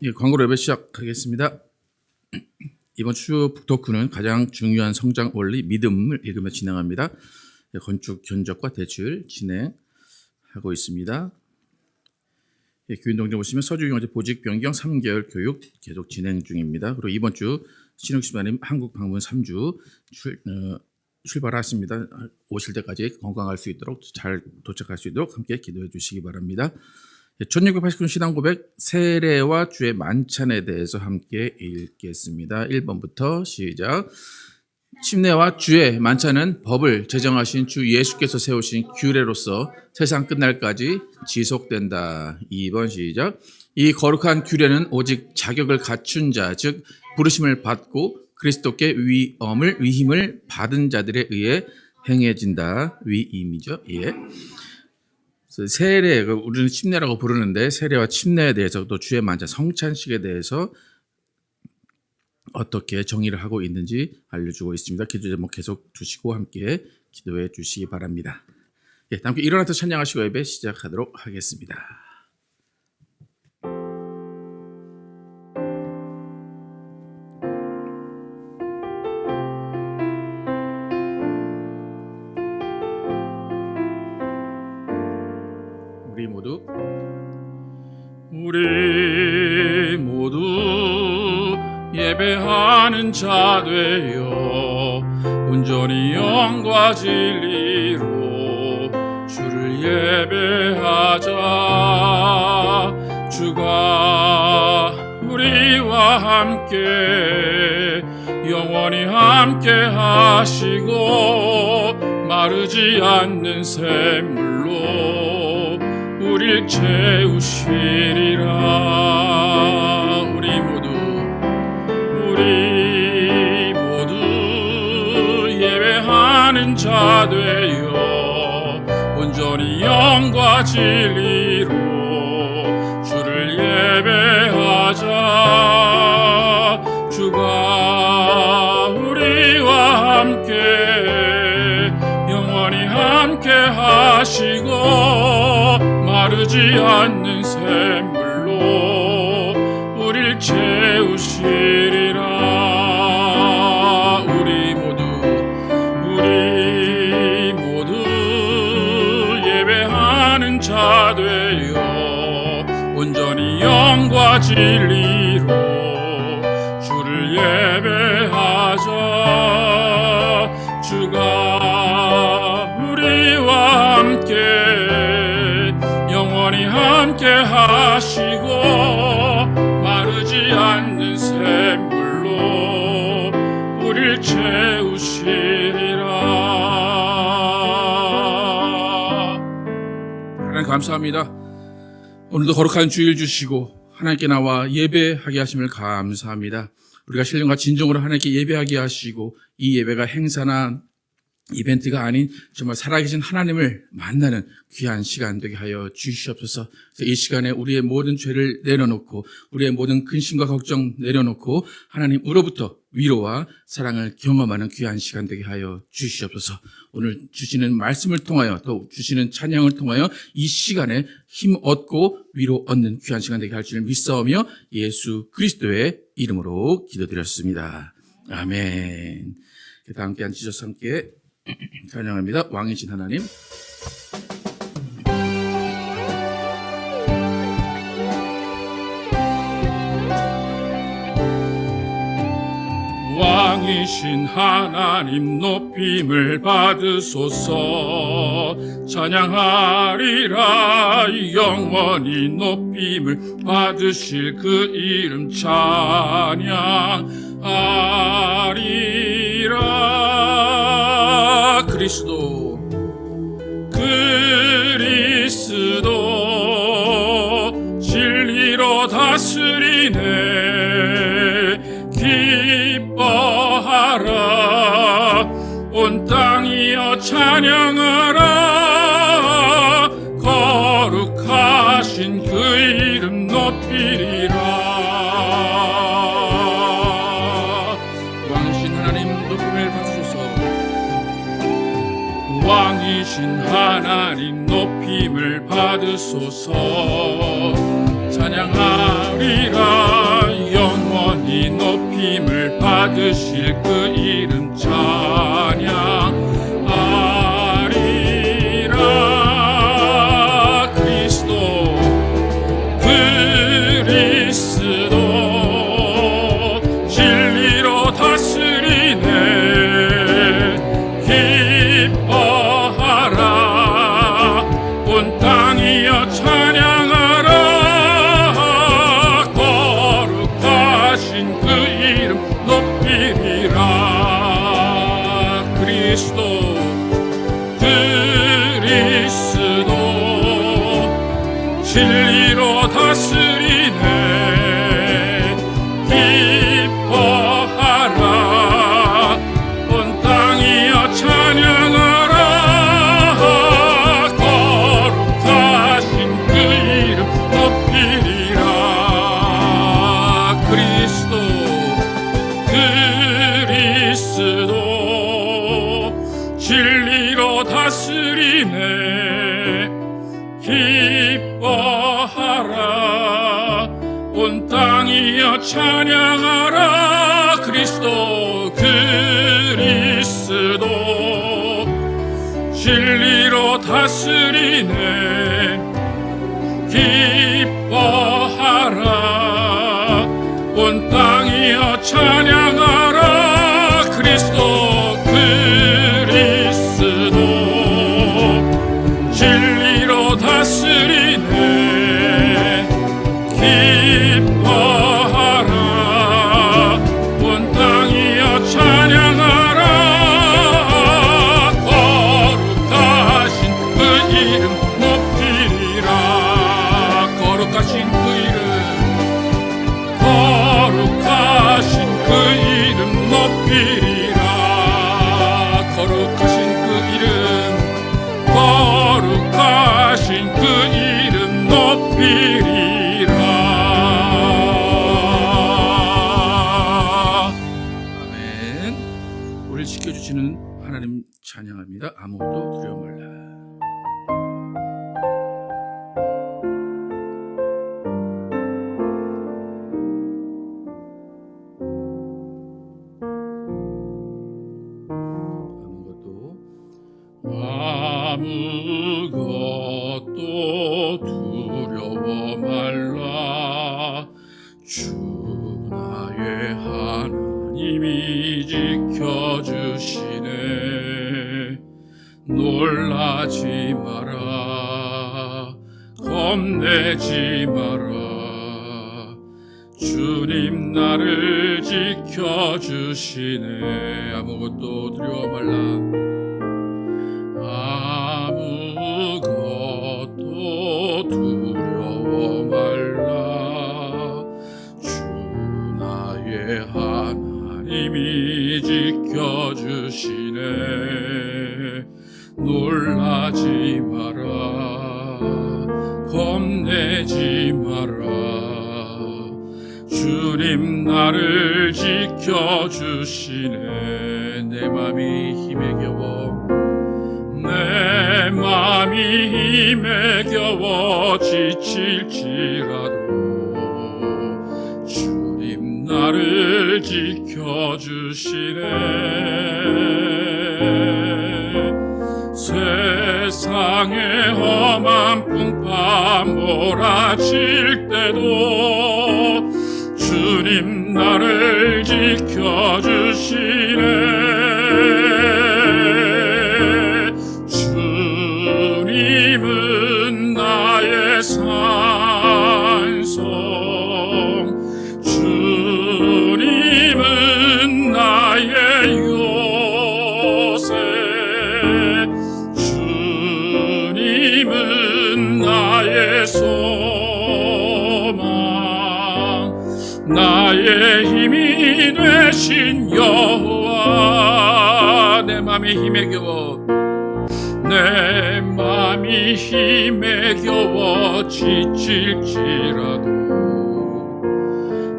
예, 광고로 예배 시작하겠습니다. 이번 주 북토크는 가장 중요한 성장 원리 믿음을 읽으며 진행합니다. 예, 건축 견적과 대출 진행하고 있습니다. 예, 교인동정 보시면 서주경제 보직 변경 3개월 교육 계속 진행 중입니다. 그리고 이번 주 신욱시마님 한국 방문 3주 출발하십니다. 오실 때까지 건강할 수 있도록 잘 도착할 수 있도록 함께 기도해 주시기 바랍니다. 1689년 신앙 고백 세례와 주의 만찬에 대해서 함께 읽겠습니다. 1번부터 시작. 침례와 주의 만찬은 법을 제정하신 주 예수께서 세우신 규례로서 세상 끝날까지 지속된다. 2번 시작. 이 거룩한 규례는 오직 자격을 갖춘 자, 즉 부르심을 받고 그리스도께 위임을 받은 자들에 의해 행해진다. 위임이죠. 예. 세례, 우리는 침례라고 부르는데 세례와 침례에 대해서 또 주의 만찬 성찬식에 대해서 어떻게 정의를 하고 있는지 알려주고 있습니다. 기도 제목 계속 두시고 함께 기도해 주시기 바랍니다. 예, 함께 일어나서 찬양하시고 예배 시작하도록 하겠습니다. 우리 모두 예배하는 자 되어 온전히 영과 진리로 주를 예배하자. 주가 우리와 함께 영원히 함께 하시고 마르지 않는 샘물로 우릴 채우시리라. 우리 모두 예배하는 자 되어 온전히 영과 진리로 주를 예배하자. 주가 우리와 함께 영원히 함께 하시고 마르지 않는 샘물로 우릴 채우시리라. 우리 모두 예배하는 자 되어 온전히 영과 진리로 주를 예배하자. 주가 우리와 함께 영원히 함께 하시고 마르지 않는 샘물로 우릴 채우시리라. 하나님 감사합니다. 오늘도 거룩한 주일 주시고 하나님께 나와 예배하게 하심을 감사합니다. 우리가 신령과 진정으로 하나님께 예배하게 하시고 이 예배가 행사나 이벤트가 아닌 정말 살아계신 하나님을 만나는 귀한 시간 되게 하여 주시옵소서. 이 시간에 우리의 모든 죄를 내려놓고 우리의 모든 근심과 걱정 내려놓고 하나님으로부터 위로와 사랑을 경험하는 귀한 시간 되게 하여 주시옵소서. 오늘 주시는 말씀을 통하여 또 주시는 찬양을 통하여 이 시간에 힘 얻고 위로 얻는 귀한 시간 되게 할 줄 믿사오며 예수 그리스도의 이름으로 기도드렸습니다. 아멘. 다 함께 앉으셔서 함께 찬양합니다. 왕이신 하나님. 왕이신 하나님 높임을 받으소서. 찬양하리라. 영원히 높임을 받으실 그 이름 찬양하리라. 그리스도 진리로 다스리네. 기뻐하라. 온 땅이여 찬양하라. 거룩하신 그 이름 높이리라. 왕이신 하나님 높임을 받으소서. 왕이신 하나님 높임을 높임을 받으소서. 찬양하리라 영원히 높임을 받으실 그 이름 찬양하리라. 그리스도 진리로 다스리네. 기뻐하라 온 땅이여 찬양하라. 거룩하신 그 이름 높이리라. 그리스도 진리로 다스리네. 기뻐하라 온 땅이여 찬양하라. 거룩하신 그 이름 높이리라. 그리스도 진리로 다스리네. 기뻐하라 온 땅이여 찬양하라. 그리스도 진리로 다스리네. 기뻐하라 온 땅이여 찬양하라. 그리스도 진리로 다스리네. 기뻐하라 온 땅이여 찬양하라. 거룩하신 그 이름 높이리라. 거룩하신 그 이름, 거룩하신 그 이름 높이리라. 거룩하신 그 이름, 거룩하신 그 이름 높이리라. 아멘. 우리를 지켜주시는 하나님 찬양합니다. 아무것도 두려워 말라. 아무것도 두려워 말라. 주 나의 하나님이 지켜주시네. 놀라지 마라. 겁내지 마라. 주님 나를 지켜주시네. 아무것도 두려워 말라. 아무것도 두려워 말라. 주 나의 하나님이 지켜주시네. 놀라지 마라. 겁내지 마라. 주님 나를 지켜주시네. 내 맘이 힘에 겨워, 내 맘이 힘에 겨워 지칠지라도 주님 나를 지켜주시네. 세상의 험한 풍파 몰아칠 때도 주님 나를 지켜주시네. 주님은 나의 산성, 주님은 나의 요새, 주님은 나의 소망, 나의 힘이 되신 여호와. 내 맘이 힘에 겨워, 내 맘이 힘에 겨워 지칠지라도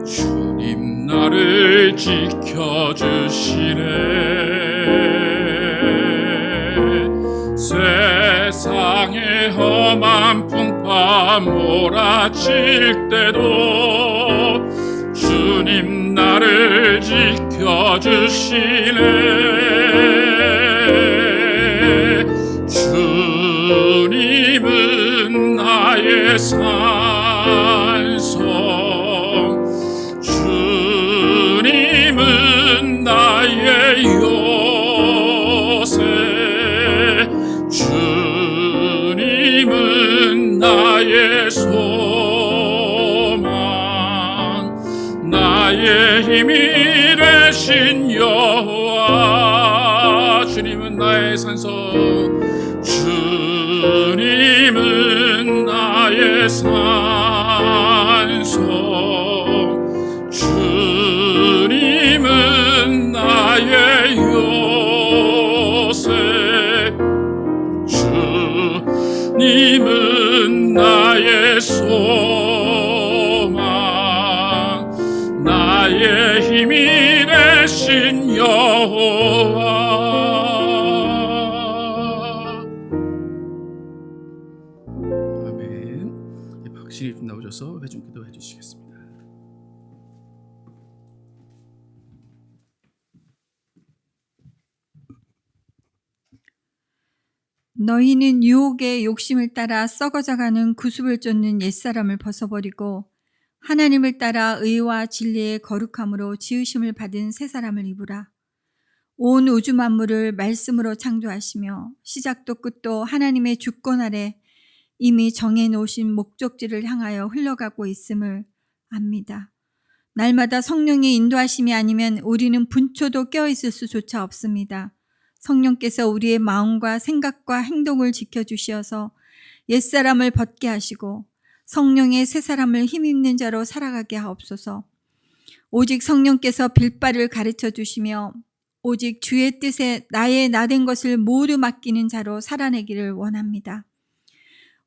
주님 나를 지켜주시네. 세상의 험한 풍파 몰아칠 때도 주님 나를 지켜주시네. 주님은 나의 산성, 주님은 나의 요새, 주님은 나의 소망, 나의 힘이 되신 여호와. 주님은 나의 산성, 주님은 나의 산성, 주님은 나의 요새, 주님은 나의 소망, 나의 힘이 되신 여호와. 아멘. 박신이 나오셔서 회중 기도해 주시겠습니다. 너희는 유혹의 욕심을 따라 썩어져가는 구습을 쫓는 옛사람을 벗어버리고 하나님을 따라 의와 진리의 거룩함으로 지으심을 받은 새사람을 입으라. 온 우주 만물을 말씀으로 창조하시며 시작도 끝도 하나님의 주권 아래 이미 정해놓으신 목적지를 향하여 흘러가고 있음을 압니다. 날마다 성령의 인도하심이 아니면 우리는 분초도 깨어있을 수조차 없습니다. 성령께서 우리의 마음과 생각과 행동을 지켜주시어서 옛사람을 벗게 하시고 성령의 새사람을 힘입는 자로 살아가게 하옵소서. 오직 성령께서 빌바를 가르쳐 주시며 오직 주의 뜻에 나의 나된 것을 모두 맡기는 자로 살아내기를 원합니다.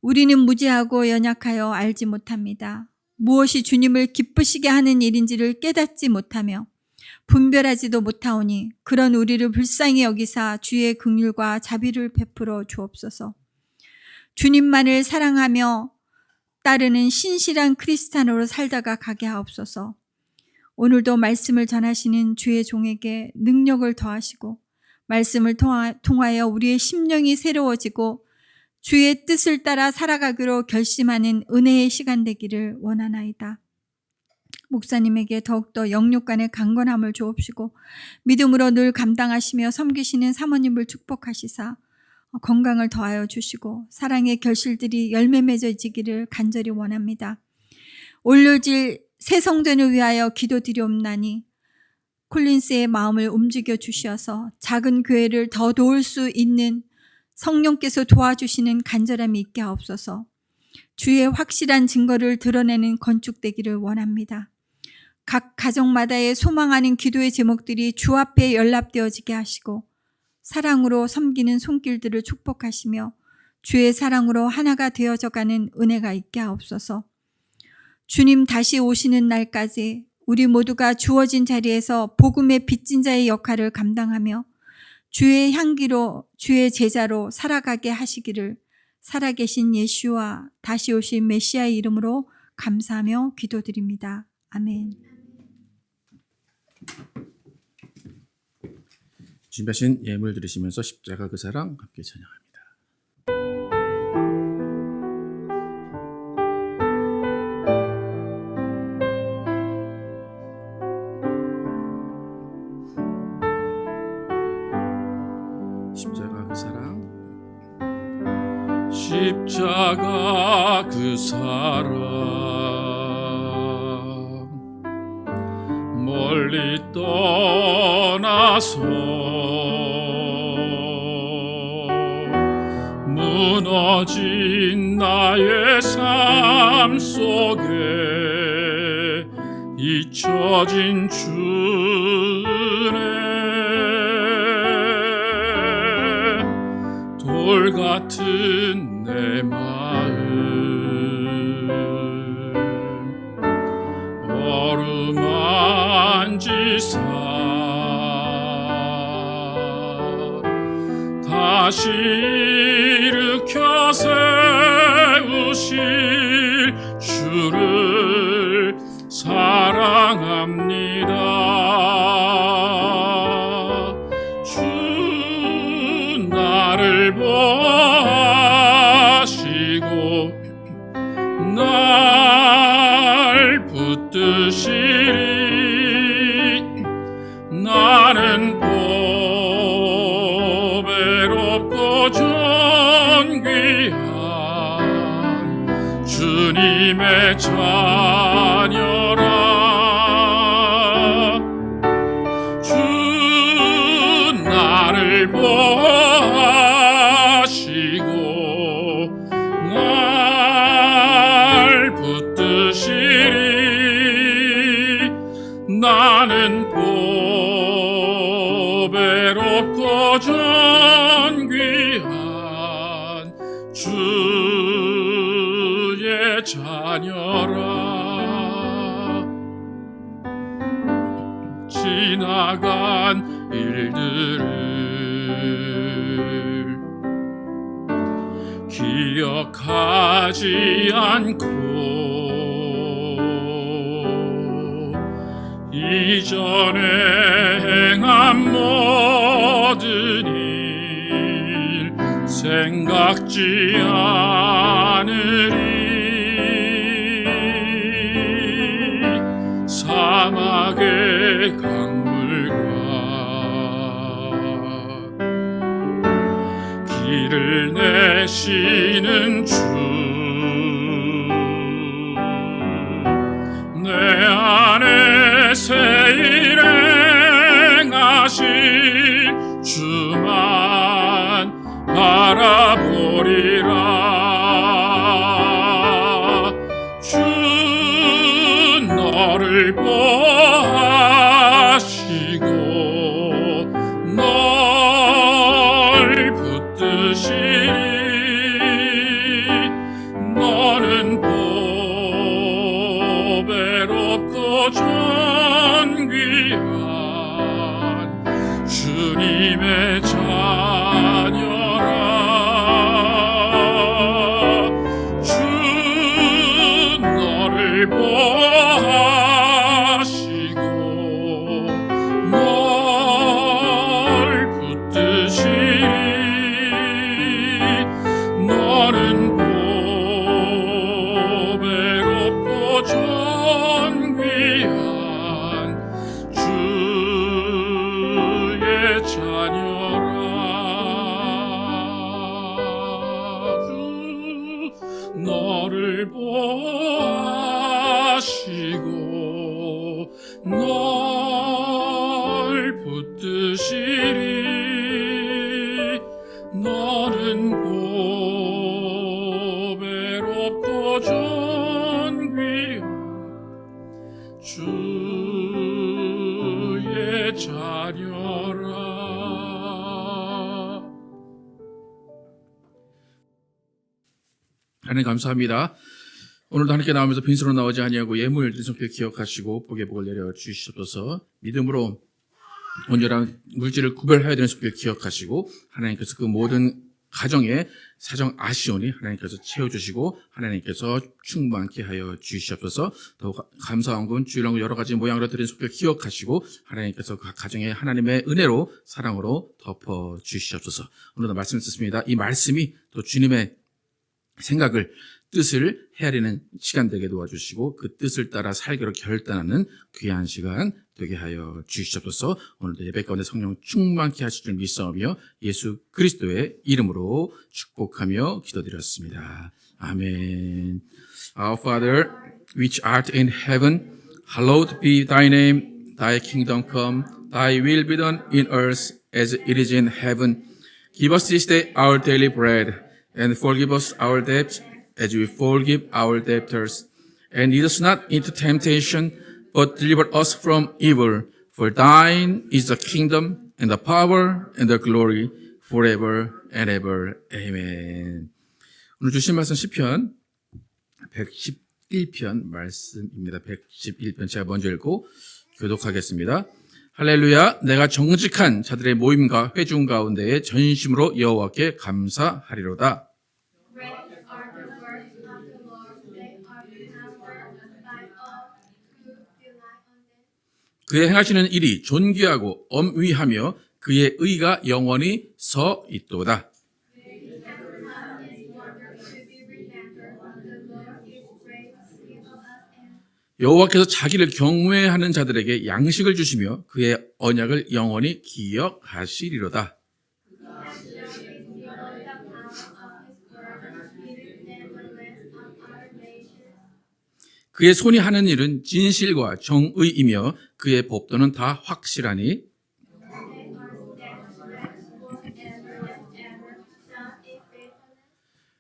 우리는 무지하고 연약하여 알지 못합니다. 무엇이 주님을 기쁘시게 하는 일인지를 깨닫지 못하며 분별하지도 못하오니 그런 우리를 불쌍히 여기사 주의 긍휼과 자비를 베풀어 주옵소서. 주님만을 사랑하며 따르는 신실한 크리스찬으로 살다가 가게 하옵소서. 오늘도 말씀을 전하시는 주의 종에게 능력을 더하시고 말씀을 통하여 우리의 심령이 새로워지고 주의 뜻을 따라 살아가기로 결심하는 은혜의 시간 되기를 원하나이다. 목사님에게 더욱더 영육간의 강건함을 주옵시고 믿음으로 늘 감당하시며 섬기시는 사모님을 축복하시사 건강을 더하여 주시고 사랑의 결실들이 열매 맺어지기를 간절히 원합니다. 올려질 새 성전을 위하여 기도드리옵나니 콜린스의 마음을 움직여 주시어서 작은 교회를 더 도울 수 있는 성령께서 도와주시는 간절함이 있게 하옵소서. 주의 확실한 증거를 드러내는 건축되기를 원합니다. 각 가정마다의 소망하는 기도의 제목들이 주 앞에 연락되어지게 하시고 사랑으로 섬기는 손길들을 축복하시며 주의 사랑으로 하나가 되어져가는 은혜가 있게 하옵소서. 주님 다시 오시는 날까지 우리 모두가 주어진 자리에서 복음의 빚진 자의 역할을 감당하며 주의 향기로 주의 제자로 살아가게 하시기를 살아계신 예수와 다시 오신 메시아의 이름으로 감사하며 기도드립니다. 아멘. 준비하신 예물 드리시면서 십자가 그 사랑 함께 찬양합니다. 십자가 그 사랑, 십자가 그 사랑, 멀리 떠나서 무너진 나의 삶 속에 잊혀진 주네. 돌 같은 내 마음 어루만지사 다시 일으켜 세우사 주실 주를 사랑합니다. 주 나를 보아시고 날 붙드시리. 나는 보배롭고 존귀한 주님의 자녀라. 주 나를 보아시고 날 붙드시리. 나는 보배롭고 존귀한 주의 자녀라. 지나간 일들을 기억하지 않고 이전에 행한 모든 일 생각지 않으리. 사막의 강물과 길을 내시는 주, 내 안에 새 일 행하실 주만 바라보리라. 주 너를 보아시고 널 붙드시리. 너는 보배롭고 존귀한 주님의 자녀라. 주 너를 보아시고 널 붙드시리. 너는 보배롭고 존귀한 주의 자녀라. 주 너를 보아시고 널 붙드시리. 너는 보배롭고 존귀한 주의 자녀라. 하나님 감사합니다. 오늘도 하나님께 나오면서 빈손으로 나오지 아니하고 예물 드린 손길 기억하시고 복의 복을 내려 주시옵소서. 믿음으로 온전한 물질을 구별해야 되는 손길 기억하시고 하나님께서 그 모든 가정에 사정 아시오니 하나님께서 채워주시고 하나님께서 충만케 하여 주시옵소서. 더욱 감사한 건 주일날 여러 가지 모양으로 드린 손길 기억하시고 하나님께서 그 가정에 하나님의 은혜로 사랑으로 덮어 주시옵소서. 오늘도 말씀을 듣습니다. 이 말씀이 또 주님의 생각을 뜻을 헤아리는 시간 되게 도와주시고 그 뜻을 따라 살기로 결단하는 귀한 시간 되게 하여 주시옵소서. 오늘도 예배 가운데 성령 충만케 하실 줄 믿사오며 예수 그리스도의 이름으로 축복하며 기도드렸습니다. 아멘. Our Father, which art in heaven, hallowed be thy name. Thy kingdom come, thy will be done in earth as it is in heaven. Give us this day our daily bread, and forgive us our debts as we forgive our debtors. And lead us not into temptation, but deliver us from evil. For thine is the kingdom, and the power, and the glory, forever and ever. Amen. 오늘 주신 말씀 시편 111편 말씀입니다. 111편 제가 먼저 읽고 교독하겠습니다. 할렐루야. 내가 정직한 자들의 모임과 회중 가운데에 전심으로 여호와께 감사하리로다. 그의 행하시는 일이 존귀하고 엄위하며 그의 의가 영원히 서 있도다. 여호와께서 자기를 경외하는 자들에게 양식을 주시며 그의 언약을 영원히 기억하시리로다. 그의 손이 하는 일은 진실과 정의이며 그의 법도는 다 확실하니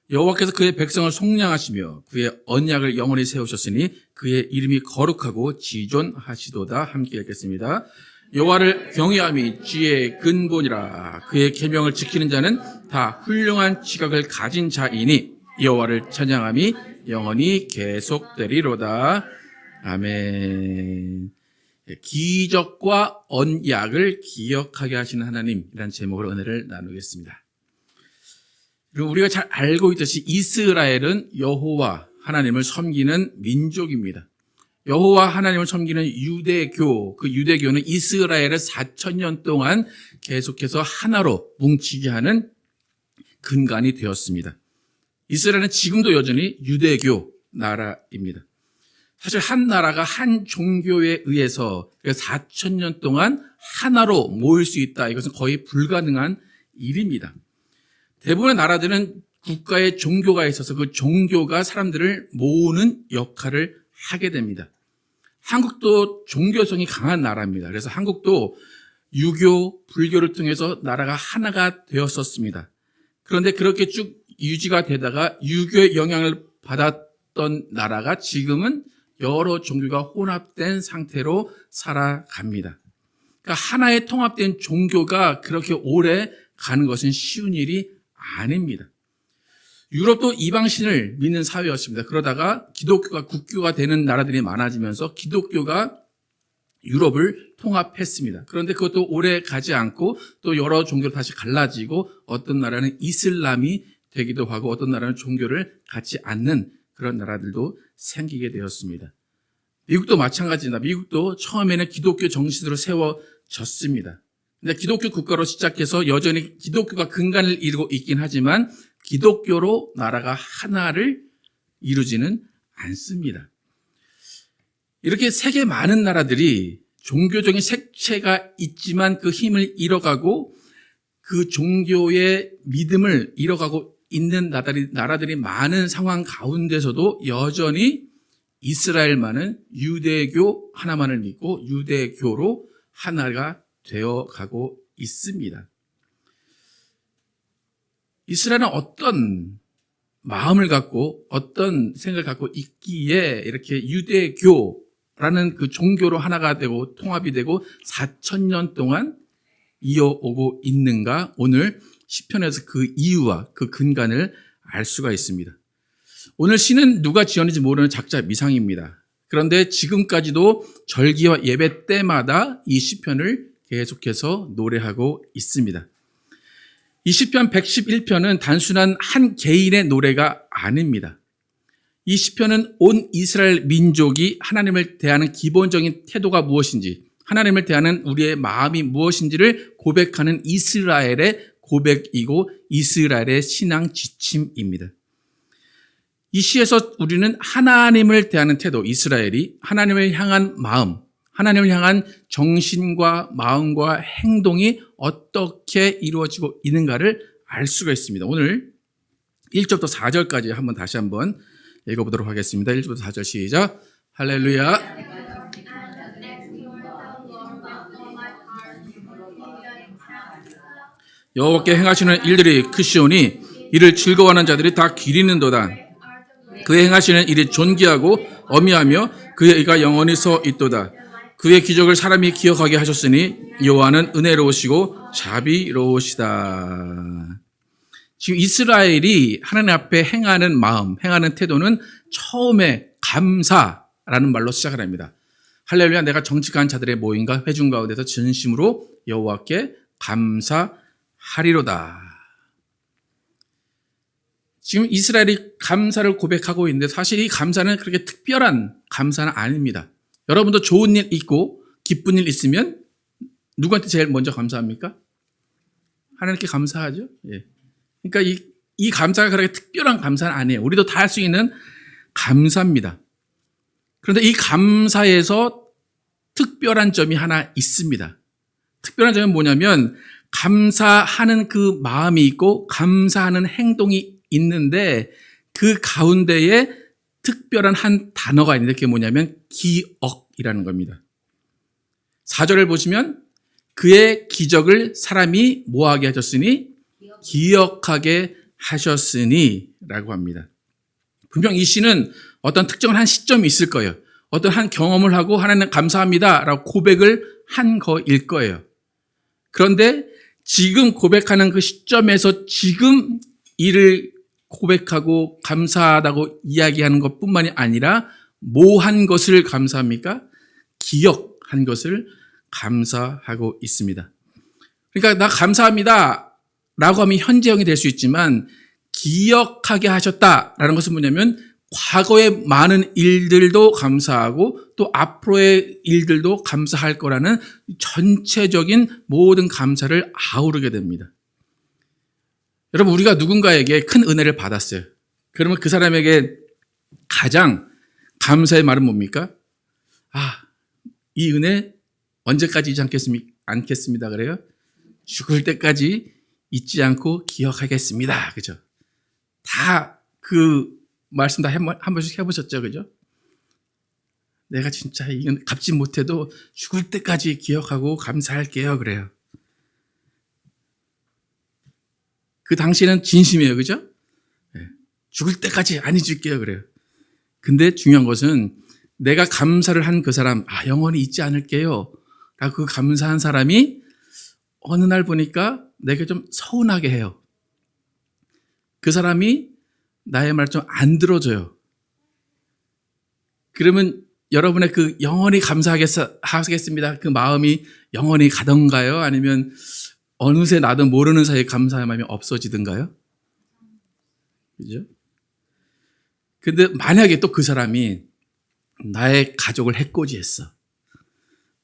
여호와께서 그의 백성을 속량하시며 그의 언약을 영원히 세우셨으니 그의 이름이 거룩하고 지존하시도다. 함께 읽겠습니다. 여호와를 경외함이 지혜의 근본이라. 그의 계명을 지키는 자는 다 훌륭한 지각을 가진 자이니 여호와를 찬양함이 영원히 계속되리로다. 아멘. 기적과 언약을 기억하게 하시는 하나님이라는 제목으로 은혜를 나누겠습니다. 그리고 우리가 잘 알고 있듯이 이스라엘은 여호와 하나님을 섬기는 민족입니다. 여호와 하나님을 섬기는 유대교, 그 유대교는 이스라엘을 4,000년 동안 계속해서 하나로 뭉치게 하는 근간이 되었습니다. 이스라엘은 지금도 여전히 유대교 나라입니다. 사실 한 나라가 한 종교에 의해서 4,000년 동안 하나로 모일 수 있다. 이것은 거의 불가능한 일입니다. 대부분의 나라들은 국가의 종교가 있어서 그 종교가 사람들을 모으는 역할을 하게 됩니다. 한국도 종교성이 강한 나라입니다. 그래서 한국도 유교, 불교를 통해서 나라가 하나가 되었었습니다. 그런데 그렇게 쭉 유지가 되다가 유교의 영향을 받았던 나라가 지금은 여러 종교가 혼합된 상태로 살아갑니다. 그러니까 하나의 통합된 종교가 그렇게 오래 가는 것은 쉬운 일이 아닙니다. 유럽도 이방신을 믿는 사회였습니다. 그러다가 기독교가 국교가 되는 나라들이 많아지면서 기독교가 유럽을 통합했습니다. 그런데 그것도 오래 가지 않고 또 여러 종교로 다시 갈라지고 어떤 나라는 이슬람이 되기도 하고 어떤 나라는 종교를 갖지 않는 그런 나라들도 생기게 되었습니다. 미국도 마찬가지입니다. 미국도 처음에는 기독교 정신으로 세워졌습니다. 근데 기독교 국가로 시작해서 여전히 기독교가 근간을 이루고 있긴 하지만 기독교로 나라가 하나를 이루지는 않습니다. 이렇게 세계 많은 나라들이 종교적인 색채가 있지만 그 힘을 잃어가고 그 종교의 믿음을 잃어가고 있는 나라들이 많은 상황 가운데서도 여전히 이스라엘만은 유대교 하나만을 믿고 유대교로 하나가 되어가고 있습니다. 이스라엘은 어떤 마음을 갖고 어떤 생각을 갖고 있기에 이렇게 유대교라는 그 종교로 하나가 되고 통합이 되고 4,000년 동안 이어오고 있는가? 오늘 시편에서 그 이유와 그 근간을 알 수가 있습니다. 오늘 시는 누가 지었는지 모르는 작자 미상입니다. 그런데 지금까지도 절기와 예배 때마다 이 시편을 계속해서 노래하고 있습니다. 이 시편 111편은 단순한 한 개인의 노래가 아닙니다. 이 시편은 온 이스라엘 민족이 하나님을 대하는 기본적인 태도가 무엇인지, 하나님을 대하는 우리의 마음이 무엇인지를 고백하는 이스라엘의 고백이고 이스라엘의 신앙 지침입니다. 이 시에서 우리는 하나님을 대하는 태도, 이스라엘이 하나님을 향한 마음, 하나님을 향한 정신과 마음과 행동이 어떻게 이루어지고 있는가를 알 수가 있습니다. 오늘 1절부터 4절까지 다시 한번 읽어보도록 하겠습니다. 1절부터 4절 시작. 할렐루야. 여호와께 행하시는 일들이 크시오니 이를 즐거워하는 자들이 다 기리는도다. 그의 행하시는 일이 존귀하고 엄미하며 그의 의가 영원히 서 있도다. 그의 기적을 사람이 기억하게 하셨으니 여호와는 은혜로우시고 자비로우시다. 지금 이스라엘이 하나님 앞에 행하는 마음, 행하는 태도는 처음에 감사라는 말로 시작을 합니다. 할렐루야, 내가 정직한 자들의 모임과 회중 가운데서 진심으로 여호와께 감사하리로다. 지금 이스라엘이 감사를 고백하고 있는데 사실 이 감사는 그렇게 특별한 감사는 아닙니다. 여러분도 좋은 일 있고 기쁜 일 있으면 누구한테 제일 먼저 감사합니까? 하나님께 감사하죠. 예. 그러니까 이 감사가 그렇게 특별한 감사는 아니에요. 우리도 다 할 수 있는 감사입니다. 그런데 이 감사에서 특별한 점이 하나 있습니다. 특별한 점은 뭐냐면 감사하는 그 마음이 있고 감사하는 행동이 있는데 그 가운데에 특별한 한 단어가 있는데 그게 뭐냐면 기억이라는 겁니다. 4절을 보시면 그의 기적을 사람이 뭐하게 하셨으니? 기억하게 하셨으니 라고 합니다. 분명 이 시는 어떤 특정한 한 시점이 있을 거예요. 어떤 한 경험을 하고 하나님 감사합니다 라고 고백을 한 거일 거예요. 그런데 지금 고백하는 그 시점에서 지금 이를 고백하고 감사하다고 이야기하는 것뿐만이 아니라 뭐 한 것을 감사합니까? 기억한 것을 감사하고 있습니다. 그러니까 나 감사합니다 라고 하면 현재형이 될 수 있지만 기억하게 하셨다라는 것은 뭐냐면 과거의 많은 일들도 감사하고 또 앞으로의 일들도 감사할 거라는 전체적인 모든 감사를 아우르게 됩니다. 여러분 우리가 누군가에게 큰 은혜를 받았어요. 그러면 그 사람에게 가장 감사의 말은 뭡니까? 이 은혜 언제까지 잊지 않겠습니다. 그래요? 죽을 때까지 잊지 않고 기억하겠습니다. 그죠? 다 그 말씀 다 한 번씩 해보셨죠? 그죠? 내가 진짜 이건 갚지 못해도 죽을 때까지 기억하고 감사할게요. 그래요. 그 당시에는 진심이에요. 그죠? 네. 죽을 때까지 안 잊을게요. 그래요. 근데 중요한 것은 내가 감사를 한 그 사람, 영원히 잊지 않을게요. 라고 그 감사한 사람이 어느 날 보니까 내게 좀 서운하게 해요. 그 사람이 나의 말 좀 안 들어줘요. 그러면 여러분의 그 영원히 감사하겠습니다. 그 마음이 영원히 가던가요? 아니면 어느새 나도 모르는 사이에 감사의 마음이 없어지던가요? 그죠? 근데 만약에 또 그 사람이 나의 가족을 해코지했어.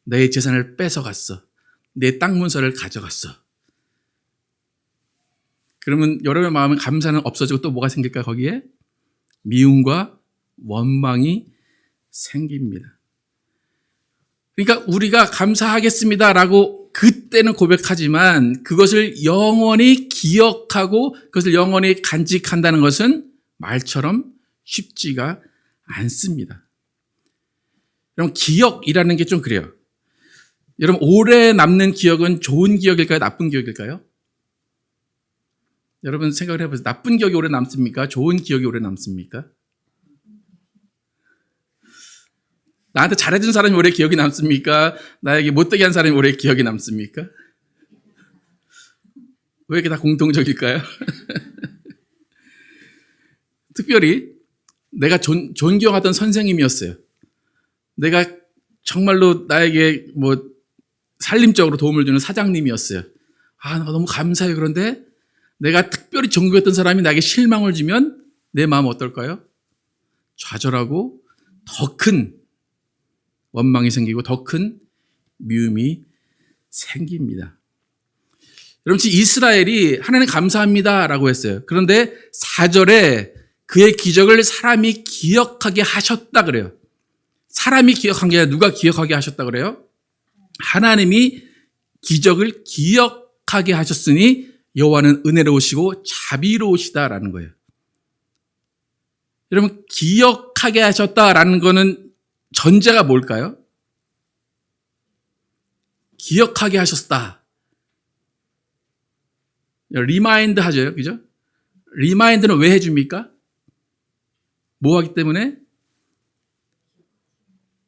내 재산을 뺏어갔어. 내 땅 문서를 가져갔어. 그러면 여러분의 마음은 감사는 없어지고 또 뭐가 생길까 거기에? 미움과 원망이 생깁니다. 그러니까 우리가 감사하겠습니다라고 그때는 고백하지만 그것을 영원히 기억하고 그것을 영원히 간직한다는 것은 말처럼 쉽지가 않습니다. 여러분 기억이라는 게 좀 그래요. 여러분 오래 남는 기억은 좋은 기억일까요? 나쁜 기억일까요? 여러분 생각을 해보세요. 나쁜 기억이 오래 남습니까? 좋은 기억이 오래 남습니까? 나한테 잘해준 사람이 오래 기억이 남습니까? 나에게 못되게 한 사람이 오래 기억이 남습니까? 왜 이렇게 다 공통적일까요? 특별히 내가 존경하던 선생님이었어요. 내가 정말로 나에게 살림적으로 도움을 주는 사장님이었어요. 나 너무 감사해요. 그런데 내가 특별히 존경했던 사람이 나에게 실망을 주면 내 마음 어떨까요? 좌절하고 더 큰 원망이 생기고 더 큰 미움이 생깁니다. 여러분, 지금 이스라엘이 하나님 감사합니다라고 했어요. 그런데 4절에 그의 기적을 사람이 기억하게 하셨다 그래요. 사람이 기억한 게 아니라 누가 기억하게 하셨다 그래요? 하나님이 기적을 기억하게 하셨으니 여호와는 은혜로우시고 자비로우시다라는 거예요. 여러분, 기억하게 하셨다라는 거는 전제가 뭘까요? 기억하게 하셨다. 리마인드 하죠. 그죠? 리마인드는 왜 해줍니까? 뭐 하기 때문에?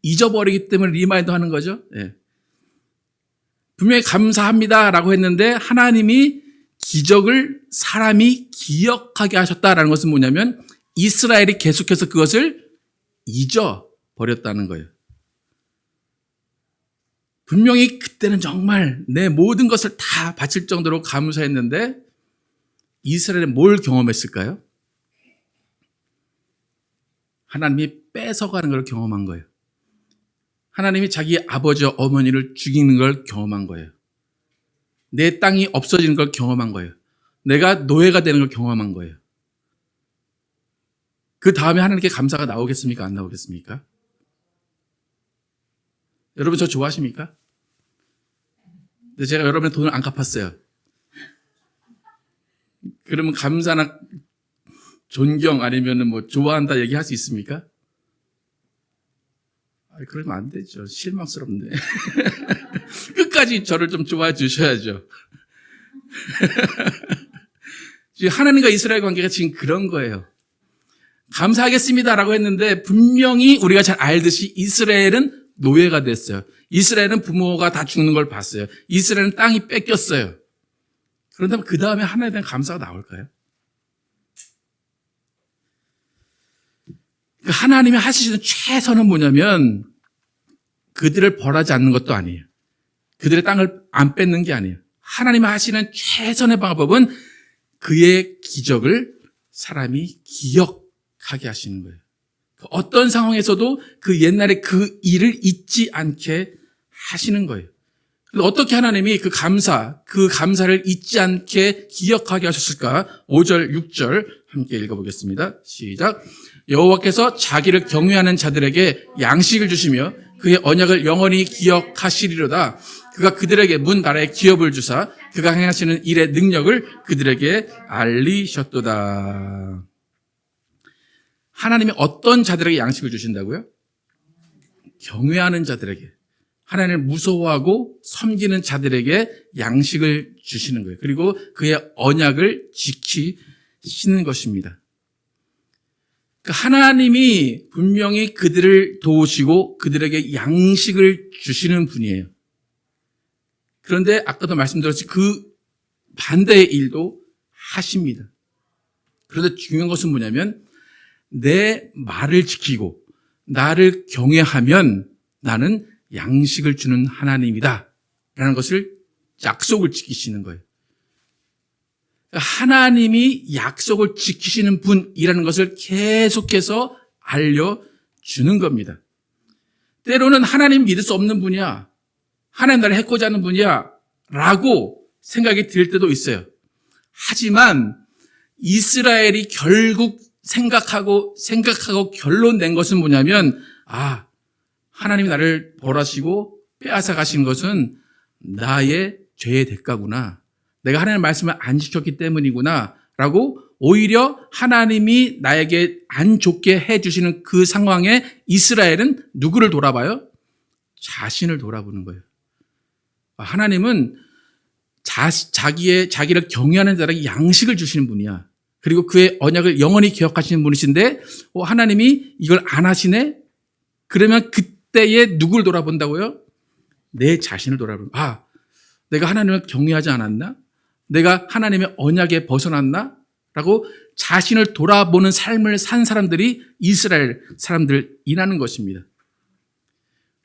잊어버리기 때문에 리마인드 하는 거죠. 예. 분명히 감사합니다라고 했는데 하나님이 기적을 사람이 기억하게 하셨다라는 것은 뭐냐면 이스라엘이 계속해서 그것을 잊어버렸다는 거예요. 분명히 그때는 정말 내 모든 것을 다 바칠 정도로 감사했는데 이스라엘은 뭘 경험했을까요? 하나님이 뺏어가는 걸 경험한 거예요. 하나님이 자기 아버지와 어머니를 죽이는 걸 경험한 거예요. 내 땅이 없어지는 걸 경험한 거예요. 내가 노예가 되는 걸 경험한 거예요. 그 다음에 하나님께 감사가 나오겠습니까? 안 나오겠습니까? 여러분 저 좋아하십니까? 근데 제가 여러분의 돈을 안 갚았어요. 그러면 감사나 존경 아니면 뭐 좋아한다 얘기할 수 있습니까? 그러면 안 되죠. 실망스럽네. 끝까지 저를 좀 좋아해 주셔야죠. 하나님과 이스라엘 관계가 지금 그런 거예요. 감사하겠습니다라고 했는데 분명히 우리가 잘 알듯이 이스라엘은 노예가 됐어요. 이스라엘은 부모가 다 죽는 걸 봤어요. 이스라엘은 땅이 뺏겼어요. 그런다면 그 다음에 하나님에 대한 감사가 나올까요? 하나님이 하시는 최선은 뭐냐면 그들을 벌하지 않는 것도 아니에요. 그들의 땅을 안 뺏는 게 아니에요. 하나님이 하시는 최선의 방법은 그의 기적을 사람이 기억하게 하시는 거예요. 어떤 상황에서도 그 옛날에 그 일을 잊지 않게 하시는 거예요. 어떻게 하나님이 그 감사를 잊지 않게 기억하게 하셨을까? 5절, 6절 함께 읽어보겠습니다. 시작. 여호와께서 자기를 경외하는 자들에게 양식을 주시며 그의 언약을 영원히 기억하시리로다. 그가 그들에게 문 나라의 기업을 주사 그가 행하시는 일의 능력을 그들에게 알리셨도다. 하나님이 어떤 자들에게 양식을 주신다고요? 경외하는 자들에게. 하나님을 무서워하고 섬기는 자들에게 양식을 주시는 거예요. 그리고 그의 언약을 지키시는 것입니다. 하나님이 분명히 그들을 도우시고 그들에게 양식을 주시는 분이에요. 그런데 아까도 말씀드렸듯이 그 반대의 일도 하십니다. 그런데 중요한 것은 뭐냐면 내 말을 지키고 나를 경외하면 나는 양식을 주는 하나님이다 라는 것을 약속을 지키시는 거예요. 하나님이 약속을 지키시는 분이라는 것을 계속해서 알려주는 겁니다. 때로는 하나님 믿을 수 없는 분이야, 하나님 나를 해코지 하는 분이야 라고 생각이 들 때도 있어요. 하지만 이스라엘이 결국 생각하고 결론 낸 것은 뭐냐면 하나님이 나를 벌하시고 빼앗아 가신 것은 나의 죄의 대가구나. 내가 하나님의 말씀을 안 지켰기 때문이구나 라고 오히려 하나님이 나에게 안 좋게 해주시는 그 상황에 이스라엘은 누구를 돌아봐요? 자신을 돌아보는 거예요. 하나님은 자기를 경외하는 자에게 양식을 주시는 분이야. 그리고 그의 언약을 영원히 기억하시는 분이신데 하나님이 이걸 안 하시네? 그러면 그때에 누굴 돌아본다고요? 내 자신을 돌아보는 거예요. 내가 하나님을 경외하지 않았나? 내가 하나님의 언약에 벗어났나? 라고 자신을 돌아보는 삶을 산 사람들이 이스라엘 사람들이라는 것입니다.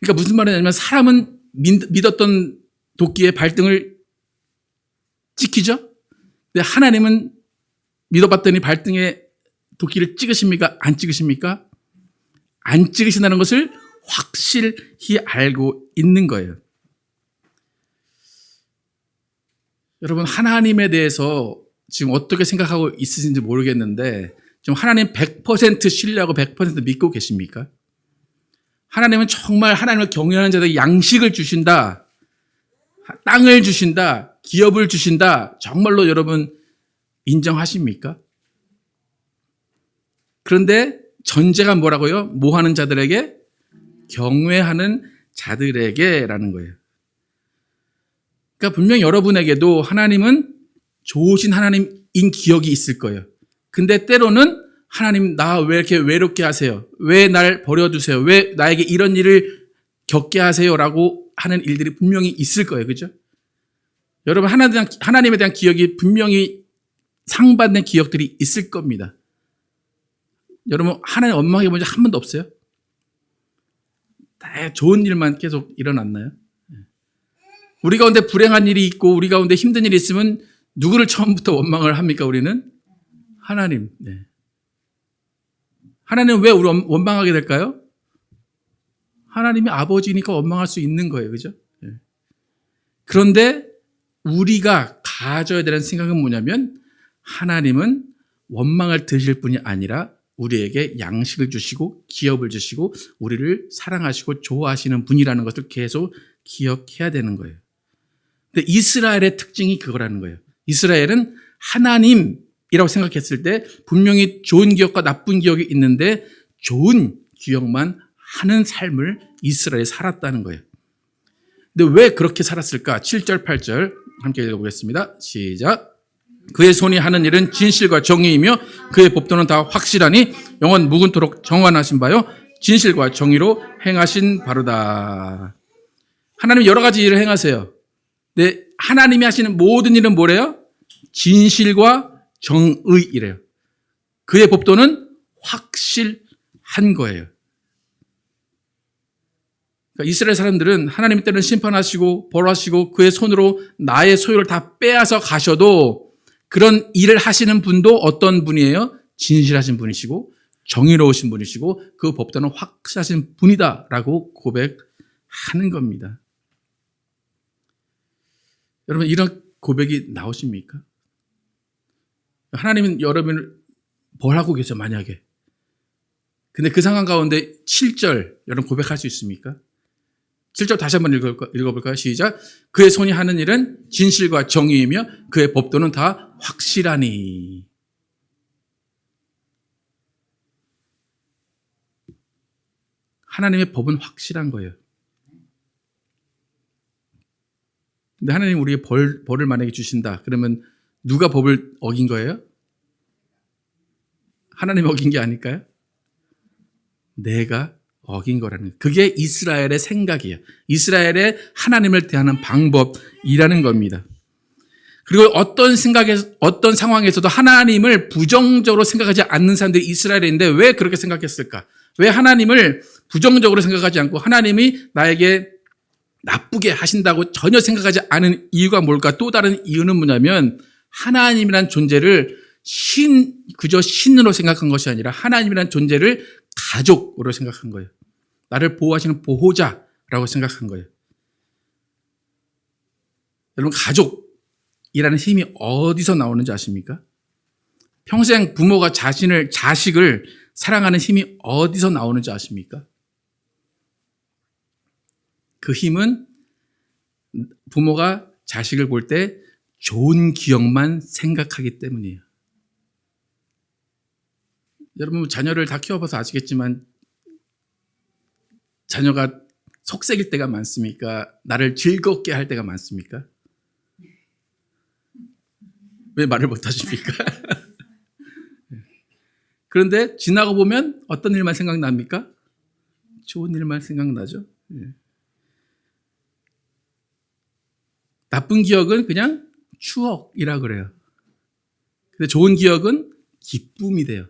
그러니까 무슨 말이냐면 사람은 믿었던 도끼의 발등을 찍히죠? 근데 하나님은 믿어봤더니 발등에 도끼를 찍으십니까? 안 찍으십니까? 안 찍으신다는 것을 확실히 알고 있는 거예요. 여러분, 하나님에 대해서 지금 어떻게 생각하고 있으신지 모르겠는데 좀 하나님 100% 신뢰하고 100% 믿고 계십니까? 하나님은 정말 하나님을 경외하는 자들에게 양식을 주신다, 땅을 주신다, 기업을 주신다, 정말로 여러분 인정하십니까? 그런데 전제가 뭐라고요? 뭐 하는 자들에게? 경외하는 자들에게라는 거예요. 그러니까 분명 여러분에게도 하나님은 좋으신 하나님인 기억이 있을 거예요. 근데 때로는 하나님 나 왜 이렇게 외롭게 하세요? 왜 날 버려두세요? 왜 나에게 이런 일을 겪게 하세요? 라고 하는 일들이 분명히 있을 거예요. 그죠? 여러분 하나님에 대한 기억이 분명히 상반된 기억들이 있을 겁니다. 여러분 하나님 원망해 본 적 한 번도 없어요? 다 좋은 일만 계속 일어났나요? 우리 가운데 불행한 일이 있고 우리 가운데 힘든 일이 있으면 누구를 처음부터 원망을 합니까? 우리는 하나님. 하나님은 왜 우리 원망하게 될까요? 하나님이 아버지니까 원망할 수 있는 거예요. 그죠? 예. 그런데 우리가 가져야 되는 생각은 뭐냐면 하나님은 원망을 드실 분이 아니라 우리에게 양식을 주시고 기업을 주시고 우리를 사랑하시고 좋아하시는 분이라는 것을 계속 기억해야 되는 거예요. 근데 이스라엘의 특징이 그거라는 거예요. 이스라엘은 하나님이라고 생각했을 때 분명히 좋은 기억과 나쁜 기억이 있는데 좋은 기억만 하는 삶을 이스라엘이 살았다는 거예요. 근데 왜 그렇게 살았을까? 7절, 8절 함께 읽어보겠습니다. 시작. 그의 손이 하는 일은 진실과 정의이며 그의 법도는 다 확실하니 영원 무근토록 정환하신 바요 진실과 정의로 행하신 바로다. 하나님 여러 가지 일을 행하세요. 근데 하나님이 하시는 모든 일은 뭐래요? 진실과 정의이래요. 그의 법도는 확실한 거예요. 그러니까 이스라엘 사람들은 하나님 때는 심판하시고 벌하시고 그의 손으로 나의 소유를 다 빼앗아 가셔도 그런 일을 하시는 분도 어떤 분이에요? 진실하신 분이시고 정의로우신 분이시고 그 법도는 확실하신 분이다라고 고백하는 겁니다. 여러분 이런 고백이 나오십니까? 하나님은 여러분을 벌하고 계셔 만약에. 근데 그 상황 가운데 7절 여러분 고백할 수 있습니까? 7절 다시 한번 읽어볼까요? 시작. 그의 손이 하는 일은 진실과 정의이며 그의 법도는 다 확실하니. 하나님의 법은 확실한 거예요. 근데 하나님 우리에게 벌을 만약에 주신다. 그러면 누가 법을 어긴 거예요? 하나님이 어긴 게 아닐까요? 내가 어긴 거라는 거예요. 그게 이스라엘의 생각이에요. 이스라엘의 하나님을 대하는 방법이라는 겁니다. 그리고 어떤 상황에서도 하나님을 부정적으로 생각하지 않는 사람들이 이스라엘인데 왜 그렇게 생각했을까? 왜 하나님을 부정적으로 생각하지 않고 하나님이 나에게 나쁘게 하신다고 전혀 생각하지 않은 이유가 뭘까? 또 다른 이유는 뭐냐면 하나님이란 존재를 그저 신으로 생각한 것이 아니라 하나님이란 존재를 가족으로 생각한 거예요. 나를 보호하시는 보호자라고 생각한 거예요. 여러분 가족이라는 힘이 어디서 나오는지 아십니까? 평생 부모가 자식을 사랑하는 힘이 어디서 나오는지 아십니까? 그 힘은 부모가 자식을 볼 때 좋은 기억만 생각하기 때문이에요. 여러분 자녀를 다 키워봐서 아시겠지만 자녀가 속삭일 때가 많습니까? 나를 즐겁게 할 때가 많습니까? 왜 말을 못하십니까? 그런데 지나고 보면 어떤 일만 생각납니까? 좋은 일만 생각나죠. 나쁜 기억은 그냥 추억이라 그래요. 근데 좋은 기억은 기쁨이 돼요.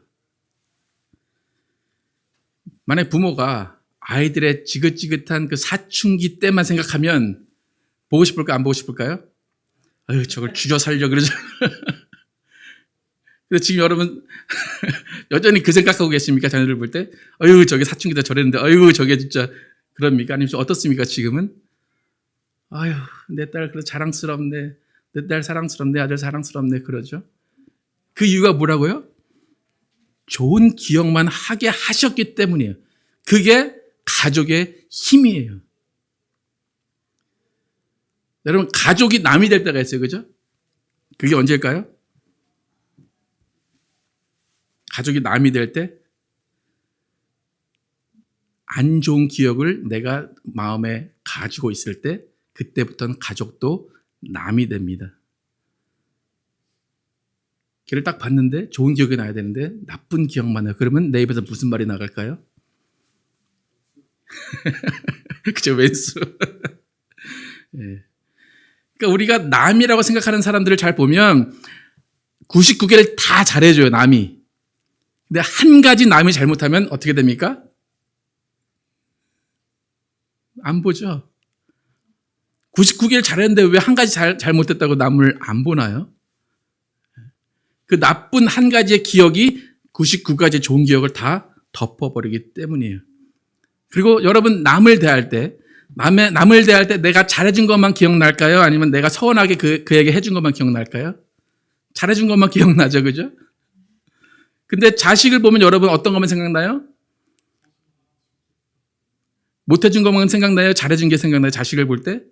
만약 부모가 아이들의 지긋지긋한 그 사춘기 때만 생각하면 보고 싶을까 안 보고 싶을까요? 아유 저걸 죽여 살려 그러죠. 근데 지금 여러분 여전히 그 생각하고 계십니까? 자녀들 볼 때 아유 저게 사춘기다 저랬는데 아유 저게 진짜 그럽니까? 아니면 어떻습니까 지금은? 아유 내 딸 그래 자랑스럽네, 내 딸 사랑스럽네, 내 아들 사랑스럽네 그러죠. 그 이유가 뭐라고요? 좋은 기억만 하게 하셨기 때문이에요. 그게 가족의 힘이에요. 여러분 가족이 남이 될 때가 있어요. 그죠? 그게 언제일까요? 가족이 남이 될 때 안 좋은 기억을 내가 마음에 가지고 있을 때 그때부터는 가족도 남이 됩니다. 걔를 딱 봤는데 좋은 기억이 나야 되는데 나쁜 기억만 해요. 그러면 내 입에서 무슨 말이 나갈까요? 그죠? 왼수. 네. 그러니까 우리가 남이라고 생각하는 사람들을 잘 보면 99개를 다 잘해줘요. 남이. 근데 한 가지 남이 잘못하면 어떻게 됩니까? 안 보죠. 99개를 잘했는데 왜 한 가지 잘못했다고 남을 안 보나요? 그 나쁜 한 가지의 기억이 99가지 좋은 기억을 다 덮어버리기 때문이에요. 그리고 여러분 남을 대할 때 내가 잘해준 것만 기억날까요? 아니면 내가 서운하게 그에게 해준 것만 기억날까요? 잘해준 것만 기억나죠, 그죠? 근데 자식을 보면 여러분 어떤 것만 생각나요? 못해준 것만 생각나요? 잘해준 게 생각나요? 자식을 볼 때?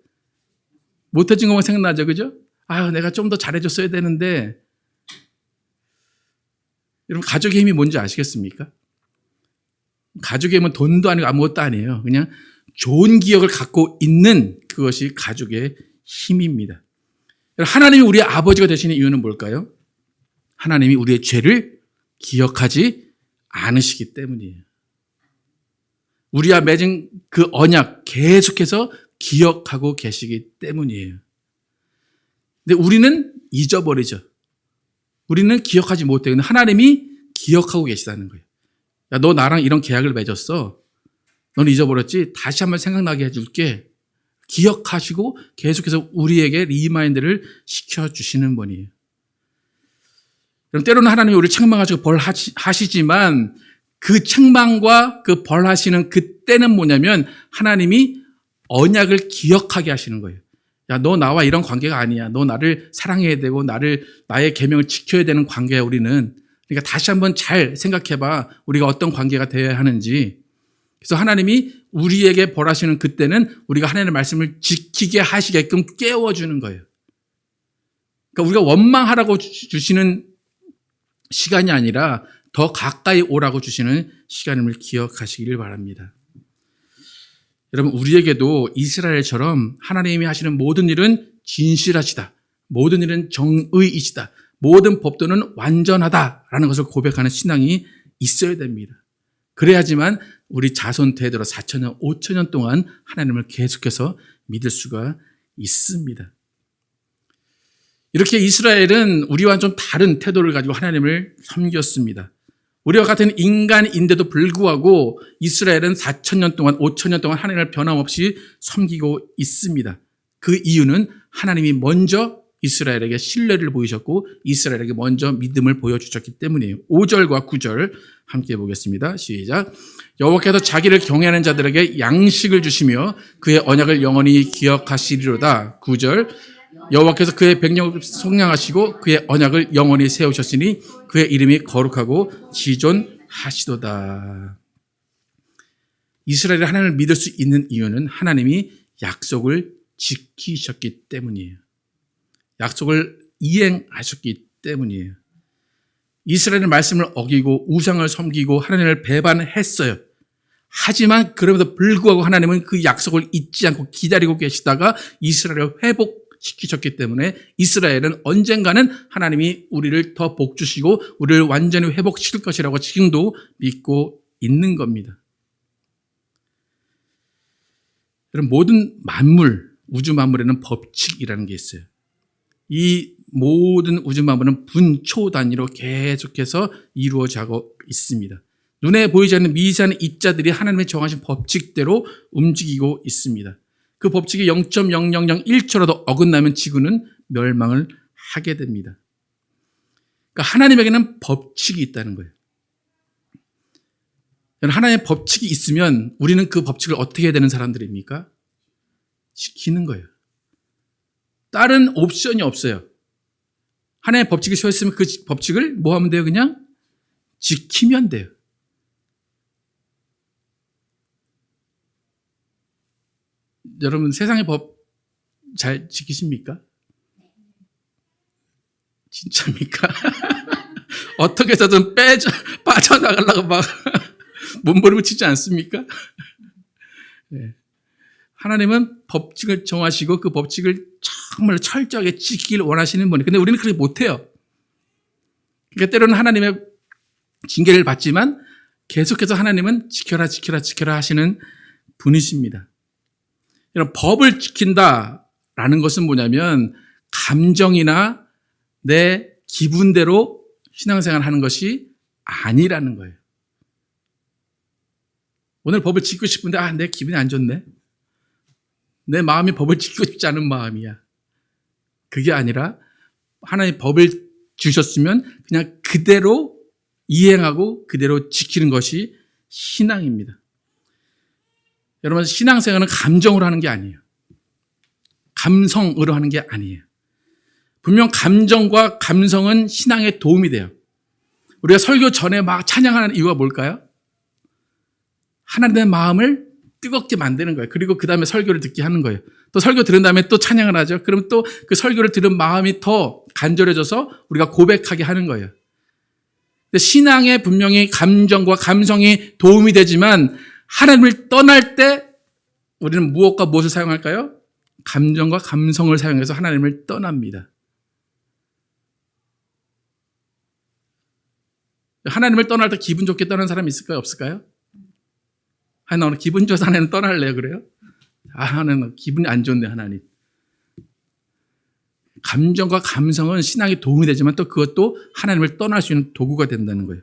못해준 것만 생각나죠, 그죠? 아유, 내가 좀 더 잘해줬어야 되는데. 여러분, 가족의 힘이 뭔지 아시겠습니까? 가족의 힘은 돈도 아니고 아무것도 아니에요. 그냥 좋은 기억을 갖고 있는 그것이 가족의 힘입니다. 하나님이 우리의 아버지가 되시는 이유는 뭘까요? 하나님이 우리의 죄를 기억하지 않으시기 때문이에요. 우리와 맺은 그 언약 계속해서 기억하고 계시기 때문이에요. 근데 우리는 잊어버리죠. 우리는 기억하지 못해요. 근데 하나님이 기억하고 계시다는 거예요. 야, 너 나랑 이런 계약을 맺었어. 넌 잊어버렸지? 다시 한번 생각나게 해줄게. 기억하시고 계속해서 우리에게 리마인드를 시켜주시는 분이에요. 그럼 때로는 하나님이 우리를 책망하시고 벌하시지만 그 책망과 그 벌하시는 그때는 뭐냐면 하나님이 언약을 기억하게 하시는 거예요. 야, 너 나와 이런 관계가 아니야. 너 나를 사랑해야 되고 나의 계명을 지켜야 되는 관계야, 우리는. 그러니까 다시 한번 잘 생각해봐. 우리가 어떤 관계가 되어야 하는지. 그래서 하나님이 우리에게 벌하시는 그때는 우리가 하나님의 말씀을 지키게 하시게끔 깨워주는 거예요. 그러니까 우리가 원망하라고 주시는 시간이 아니라 더 가까이 오라고 주시는 시간임을 기억하시기를 바랍니다. 여러분, 우리에게도 이스라엘처럼 하나님이 하시는 모든 일은 진실하시다. 모든 일은 정의이시다. 모든 법도는 완전하다라는 것을 고백하는 신앙이 있어야 됩니다. 그래야지만 우리 자손 대대로 4,000년, 5,000년 동안 하나님을 계속해서 믿을 수가 있습니다. 이렇게 이스라엘은 우리와 좀 다른 태도를 가지고 하나님을 섬겼습니다. 우리와 같은 인간인데도 불구하고 이스라엘은 4,000년 동안, 5,000년 동안 하나님을 변함없이 섬기고 있습니다. 그 이유는 하나님이 먼저 이스라엘에게 신뢰를 보이셨고 이스라엘에게 먼저 믿음을 보여주셨기 때문이에요. 5절과 9절 함께 보겠습니다. 시작. 여호와께서 자기를 경외하는 자들에게 양식을 주시며 그의 언약을 영원히 기억하시리로다. 9절. 여호와께서 그의 백성을 속량하시고 그의 언약을 영원히 세우셨으니 그의 이름이 거룩하고 지존하시도다. 이스라엘이 하나님을 믿을 수 있는 이유는 하나님이 약속을 지키셨기 때문이에요. 약속을 이행하셨기 때문이에요. 이스라엘은 말씀을 어기고 우상을 섬기고 하나님을 배반했어요. 하지만 그럼에도 불구하고 하나님은 그 약속을 잊지 않고 기다리고 계시다가 이스라엘을 회복시키셨기 때문에 이스라엘은 언젠가는 하나님이 우리를 더 복주시고 우리를 완전히 회복시킬 것이라고 지금도 믿고 있는 겁니다. 여러분, 모든 만물, 우주 만물에는 법칙이라는 게 있어요. 이 모든 우주 만물은 분초 단위로 계속해서 이루어지고 있습니다. 눈에 보이지 않는 미세한 입자들이 하나님의 정하신 법칙대로 움직이고 있습니다. 그 법칙이 0.0001초라도 어긋나면 지구는 멸망을 하게 됩니다. 그러니까 하나님에게는 법칙이 있다는 거예요. 하나님의 법칙이 있으면 우리는 그 법칙을 어떻게 해야 되는 사람들입니까? 지키는 거예요. 다른 옵션이 없어요. 하나님의 법칙이 서 있으면 그 법칙을 뭐 하면 돼요? 그냥 지키면 돼요. 여러분, 세상의 법 잘 지키십니까? 진짜입니까? 어떻게 해서든 빠져나가려고 막 몸부림을 치지 않습니까? 네. 하나님은 법칙을 정하시고 그 법칙을 정말 철저하게 지키길 원하시는 분이에요. 근데 우리는 그렇게 못해요. 그러니까 때로는 하나님의 징계를 받지만 계속해서 하나님은 지켜라 하시는 분이십니다. 이런 법을 지킨다라는 것은 뭐냐면 감정이나 내 기분대로 신앙생활을 하는 것이 아니라는 거예요. 오늘 법을 지키고 싶은데 내 기분이 안 좋네. 내 마음이 법을 지키고 싶지 않은 마음이야. 그게 아니라 하나님 법을 주셨으면 그냥 그대로 이행하고 그대로 지키는 것이 신앙입니다. 여러분, 신앙생활은 감정으로 하는 게 아니에요. 감성으로 하는 게 아니에요. 분명 감정과 감성은 신앙에 도움이 돼요. 우리가 설교 전에 막 찬양하는 이유가 뭘까요? 하나님의 마음을 뜨겁게 만드는 거예요. 그리고 그 다음에 설교를 듣게 하는 거예요. 또 설교 들은 다음에 또 찬양을 하죠. 그럼 또 그 설교를 들은 마음이 더 간절해져서 우리가 고백하게 하는 거예요. 근데 신앙에 분명히 감정과 감성이 도움이 되지만 하나님을 떠날 때 우리는 무엇과 무엇을 사용할까요? 감정과 감성을 사용해서 하나님을 떠납니다. 하나님을 떠날 때 기분 좋게 떠나는 사람이 있을까요? 없을까요? 나 오늘 기분 좋아서 하나님 떠날래요. 그래요? 하나님 기분이 안 좋네, 하나님. 감정과 감성은 신앙에 도움이 되지만 또 그것도 하나님을 떠날 수 있는 도구가 된다는 거예요.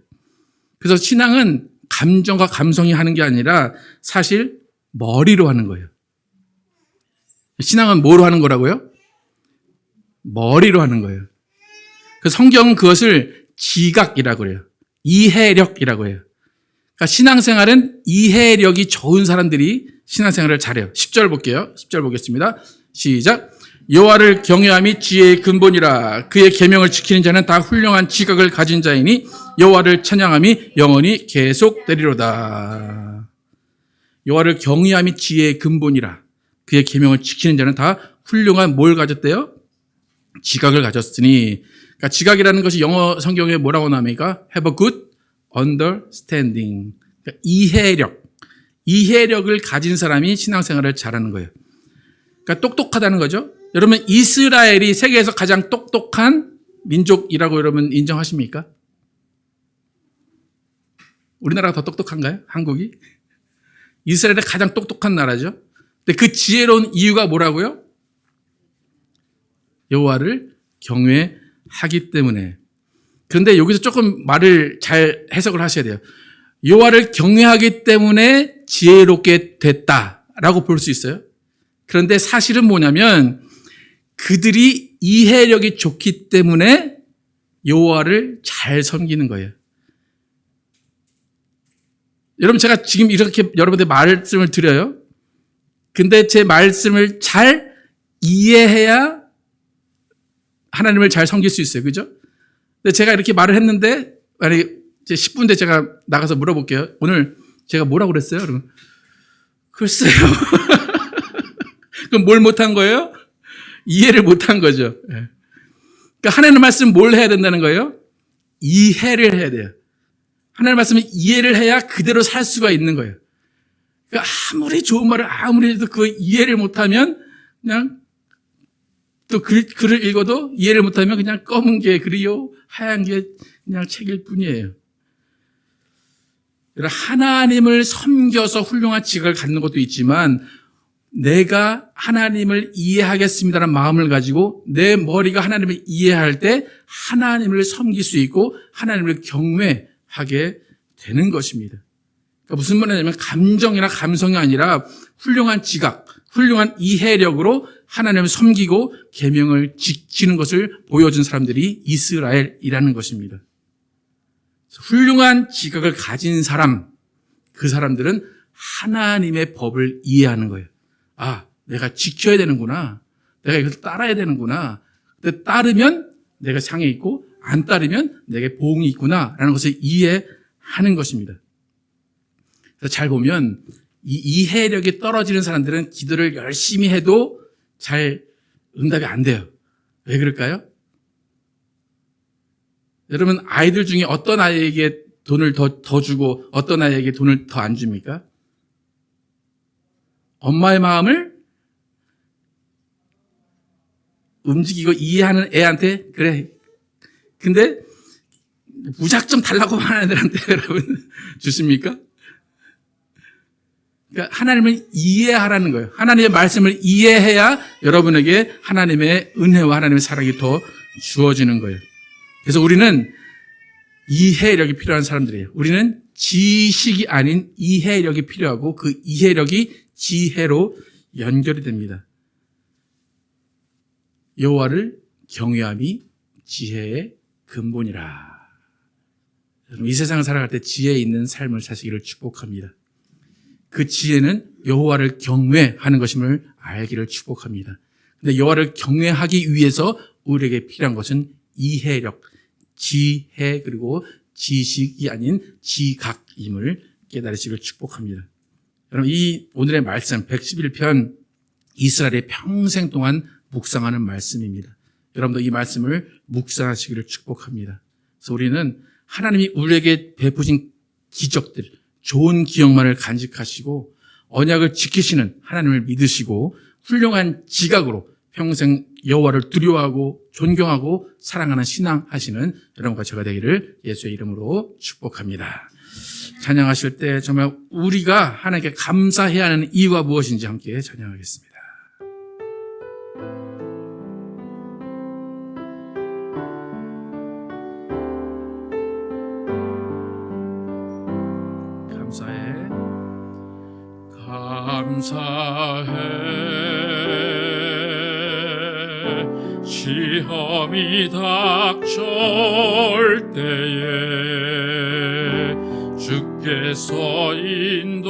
그래서 신앙은 감정과 감성이 하는 게 아니라 사실 머리로 하는 거예요. 신앙은 뭐로 하는 거라고요? 머리로 하는 거예요. 그 성경은 그것을 지각이라고 해요. 이해력이라고 해요. 그러니까 신앙생활은 이해력이 좋은 사람들이 신앙생활을 잘해요. 10절 볼게요. 10절 보겠습니다. 시작. 여호와를 경외함이 지혜의 근본이라. 그의 계명을 지키는 자는 다 훌륭한 지각을 가진 자이니 여호와를 찬양함이 영원히 계속되리로다. 여호와를 경외함이 지혜의 근본이라. 그의 계명을 지키는 자는 다 훌륭한 뭘 가졌대요? 지각을 가졌으니. 그러니까 지각이라는 것이 영어 성경에 뭐라고 나옵니까? Have a good understanding. 그러니까 이해력을 가진 사람이 신앙생활을 잘하는 거예요. 그러니까 똑똑하다는 거죠. 여러분, 이스라엘이 세계에서 가장 똑똑한 민족이라고 여러분 인정하십니까? 우리나라가 더 똑똑한가요? 한국이? 이스라엘이 가장 똑똑한 나라죠. 근데 그 지혜로운 이유가 뭐라고요? 여호와를 경외하기 때문에. 그런데 여기서 조금 말을 잘 해석을 하셔야 돼요. 여호와를 경외하기 때문에 지혜롭게 됐다라고 볼 수 있어요. 그런데 사실은 뭐냐면 그들이 이해력이 좋기 때문에 여호와를 잘 섬기는 거예요. 여러분, 제가 지금 이렇게 여러분들 말씀을 드려요. 근데 제 말씀을 잘 이해해야 하나님을 잘 섬길 수 있어요. 그죠? 근데 제가 이렇게 말을 했는데, 만약에 이제 10분 뒤에 제가 나가서 물어볼게요. 오늘 제가 뭐라고 그랬어요? 여러분? 글쎄요. 그럼 뭘 못한 거예요? 이해를 못한 거죠. 그러니까 하나님의 말씀 뭘 해야 된다는 거예요? 이해를 해야 돼요. 하나님의 말씀을 이해를 해야 그대로 살 수가 있는 거예요. 그러니까 아무리 좋은 말을 아무리 해도 그 이해를 못하면 그냥 또 글을 읽어도 이해를 못하면 그냥 검은 게 글이요, 하얀 게 그냥 책일 뿐이에요. 하나님을 섬겨서 훌륭한 지각을 갖는 것도 있지만 내가 하나님을 이해하겠습니다라는 마음을 가지고 내 머리가 하나님을 이해할 때 하나님을 섬길 수 있고 하나님을 경외하게 되는 것입니다. 그러니까 무슨 말이냐면 감정이나 감성이 아니라 훌륭한 지각, 훌륭한 이해력으로 하나님을 섬기고 계명을 지키는 것을 보여준 사람들이 이스라엘이라는 것입니다. 훌륭한 지각을 가진 사람, 그 사람들은 하나님의 법을 이해하는 거예요. 내가 지켜야 되는구나. 내가 이것을 따라야 되는구나. 근데 따르면 내가 상해 있고 안 따르면 내게 보응이 있구나 라는 것을 이해하는 것입니다. 그래서 잘 보면 이 이해력이 떨어지는 사람들은 기도를 열심히 해도 잘 응답이 안 돼요. 왜 그럴까요? 여러분, 아이들 중에 어떤 아이에게 돈을 더 주고 어떤 아이에게 돈을 더 안 줍니까? 엄마의 마음을 움직이고 이해하는 애한테 그래. 근데 무작정 달라고 하는 애들한테 여러분 주십니까? 그러니까 하나님을 이해하라는 거예요. 하나님의 말씀을 이해해야 여러분에게 하나님의 은혜와 하나님의 사랑이 더 주어지는 거예요. 그래서 우리는 이해력이 필요한 사람들이에요. 우리는 지식이 아닌 이해력이 필요하고 그 이해력이 지혜로 연결이 됩니다. 여호와를 경외함이 지혜의 근본이라. 이 세상을 살아갈 때 지혜 있는 삶을 사시기를 축복합니다. 그 지혜는 여호와를 경외하는 것임을 알기를 축복합니다. 근데 여호와를 경외하기 위해서 우리에게 필요한 것은 이해력, 지혜 그리고 지식이 아닌 지각임을 깨달으시길 축복합니다. 여러분, 이 오늘의 말씀 111편 이스라엘의 평생 동안 묵상하는 말씀입니다. 여러분도 이 말씀을 묵상하시기를 축복합니다. 그래서 우리는 하나님이 우리에게 베푸신 기적들, 좋은 기억만을 간직하시고 언약을 지키시는 하나님을 믿으시고 훌륭한 지각으로 평생 여호와를 두려워하고 존경하고 사랑하는 신앙하시는 여러분과 제가 되기를 예수의 이름으로 축복합니다. 찬양하실 때 정말 우리가 하나님께 감사해야 하는 이유가 무엇인지 함께 찬양하겠습니다. 감사해 시험이 닥쳐올 때에 주께서 인도하시니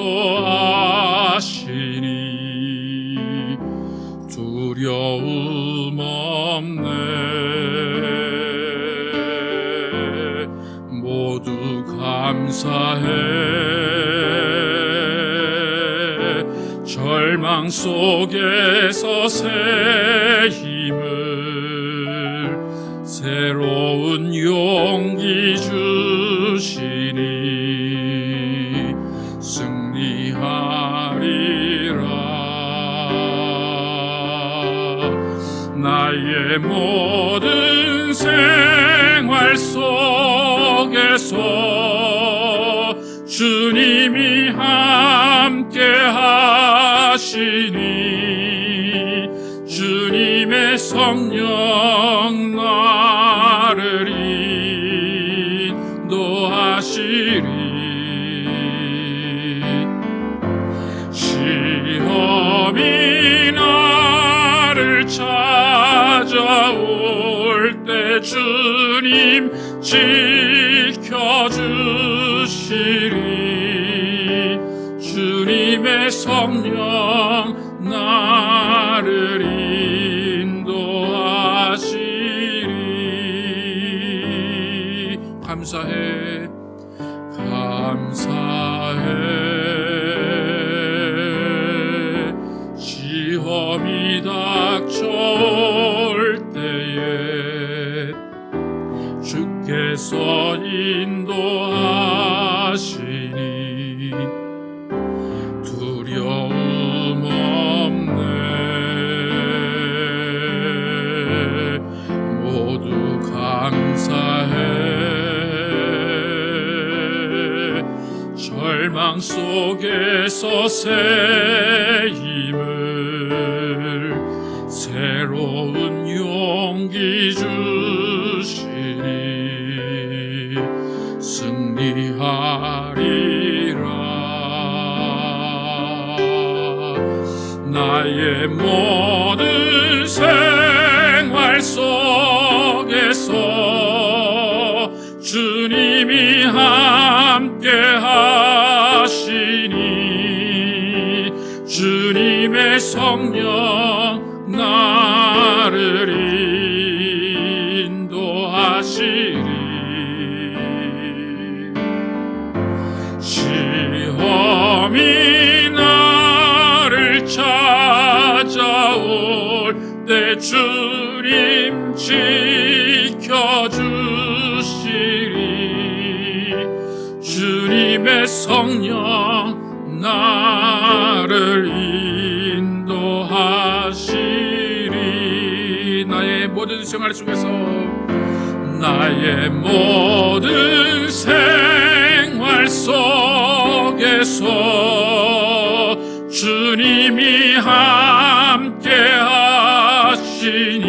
두려움 없네. 모두 감사해 절망 속에서 새 힘을 새로운 용기 주시니 승리하리라. 나의 모든 생활 속에서 주님이 함께 하시니 주님의 성령 나를 인도하시리. 시험이 나를 찾아올 때 주님 지켜주시리. 주님의 성령 나를 인도하시리. 감사해 시험이 닥쳐올 때에 주께서 인도하시니 두려움 없네. 모두 감사해 절망 속에서 새 힘을 새로운 용기 주시니 승리하리라. 나의 모든 생활 속에서 주님이 함께 하시니 주님의 성령 나를 인도하시리. 시험이 나를 찾아올 때 주님 지켜주시리. 주님의 성령 나를 인도하시리. 나의 모든 생활 속에서 나의 모든 생활 속에서 주님이 함께 하시니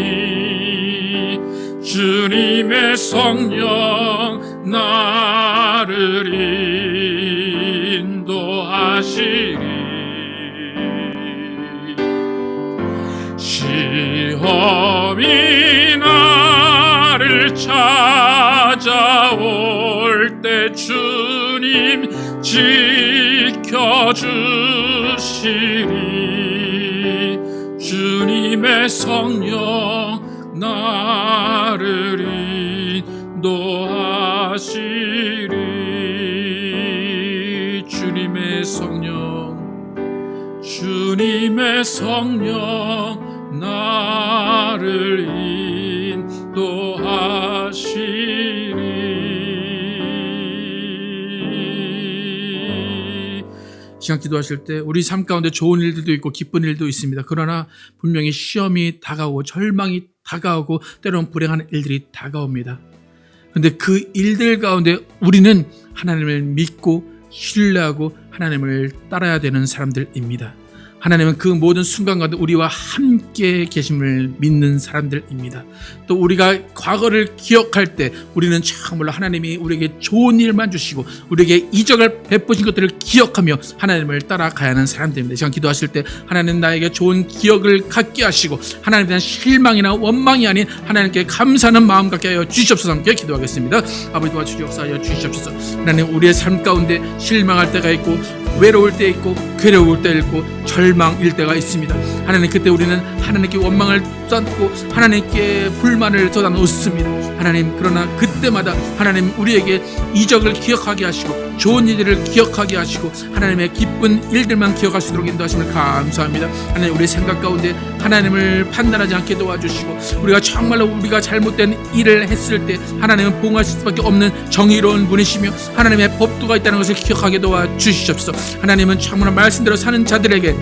주님의 성령 나를 인도하시리. 시험이 나를 찾아올 때 주님 지켜주시리. 지켜주시리. 주님의 성령 나를 인도하시리. 주님의 성령 나를 인도하시리. 시간 기도하실 때 우리 삶 가운데 좋은 일들도 있고 기쁜 일도 있습니다. 그러나 분명히 시험이 다가오고 절망이 다가오고 때로는 불행한 일들이 다가옵니다. 그런데 그 일들 가운데 우리는 하나님을 믿고 신뢰하고 하나님을 따라야 되는 사람들입니다. 하나님은 그 모든 순간 가운데 우리와 함께 계심을 믿는 사람들입니다. 또 우리가 과거를 기억할 때 우리는 참으로 하나님이 우리에게 좋은 일만 주시고 우리에게 이적을 베푸신 것들을 기억하며 하나님을 따라가야 하는 사람들입니다. 이 시간 기도하실 때 하나님 나에게 좋은 기억을 갖게 하시고 하나님에 대한 실망이나 원망이 아닌 하나님께 감사하는 마음 갖게 하여 주시옵소서. 함께 기도하겠습니다. 아버지 도와주시옵소서. 역사하여 주시옵소서. 하나님 우리의 삶 가운데 실망할 때가 있고 외로울 때 있고 괴로울 때 있고 절망일 때가 있습니다. 하나님 그때 우리는 하나님께 원망을 쏟고 하나님께 불만을 쏟아놓습니다. 하나님 그러나 그때마다 하나님 우리에게 이적을 기억하게 하시고 좋은 일들을 기억하게 하시고 하나님의 기쁜 일들만 기억할 수 있도록 인도하심을 감사합니다. 하나님 우리 생각 가운데 하나님을 판단하지 않게 도와주시고 우리가 정말로 우리가 잘못된 일을 했을 때 하나님은 보응하실 수밖에 없는 정의로운 분이시며 하나님의 법도가 있다는 것을 기억하게 도와주시옵소서. 하나님은 정말 말씀대로 사는 자들에게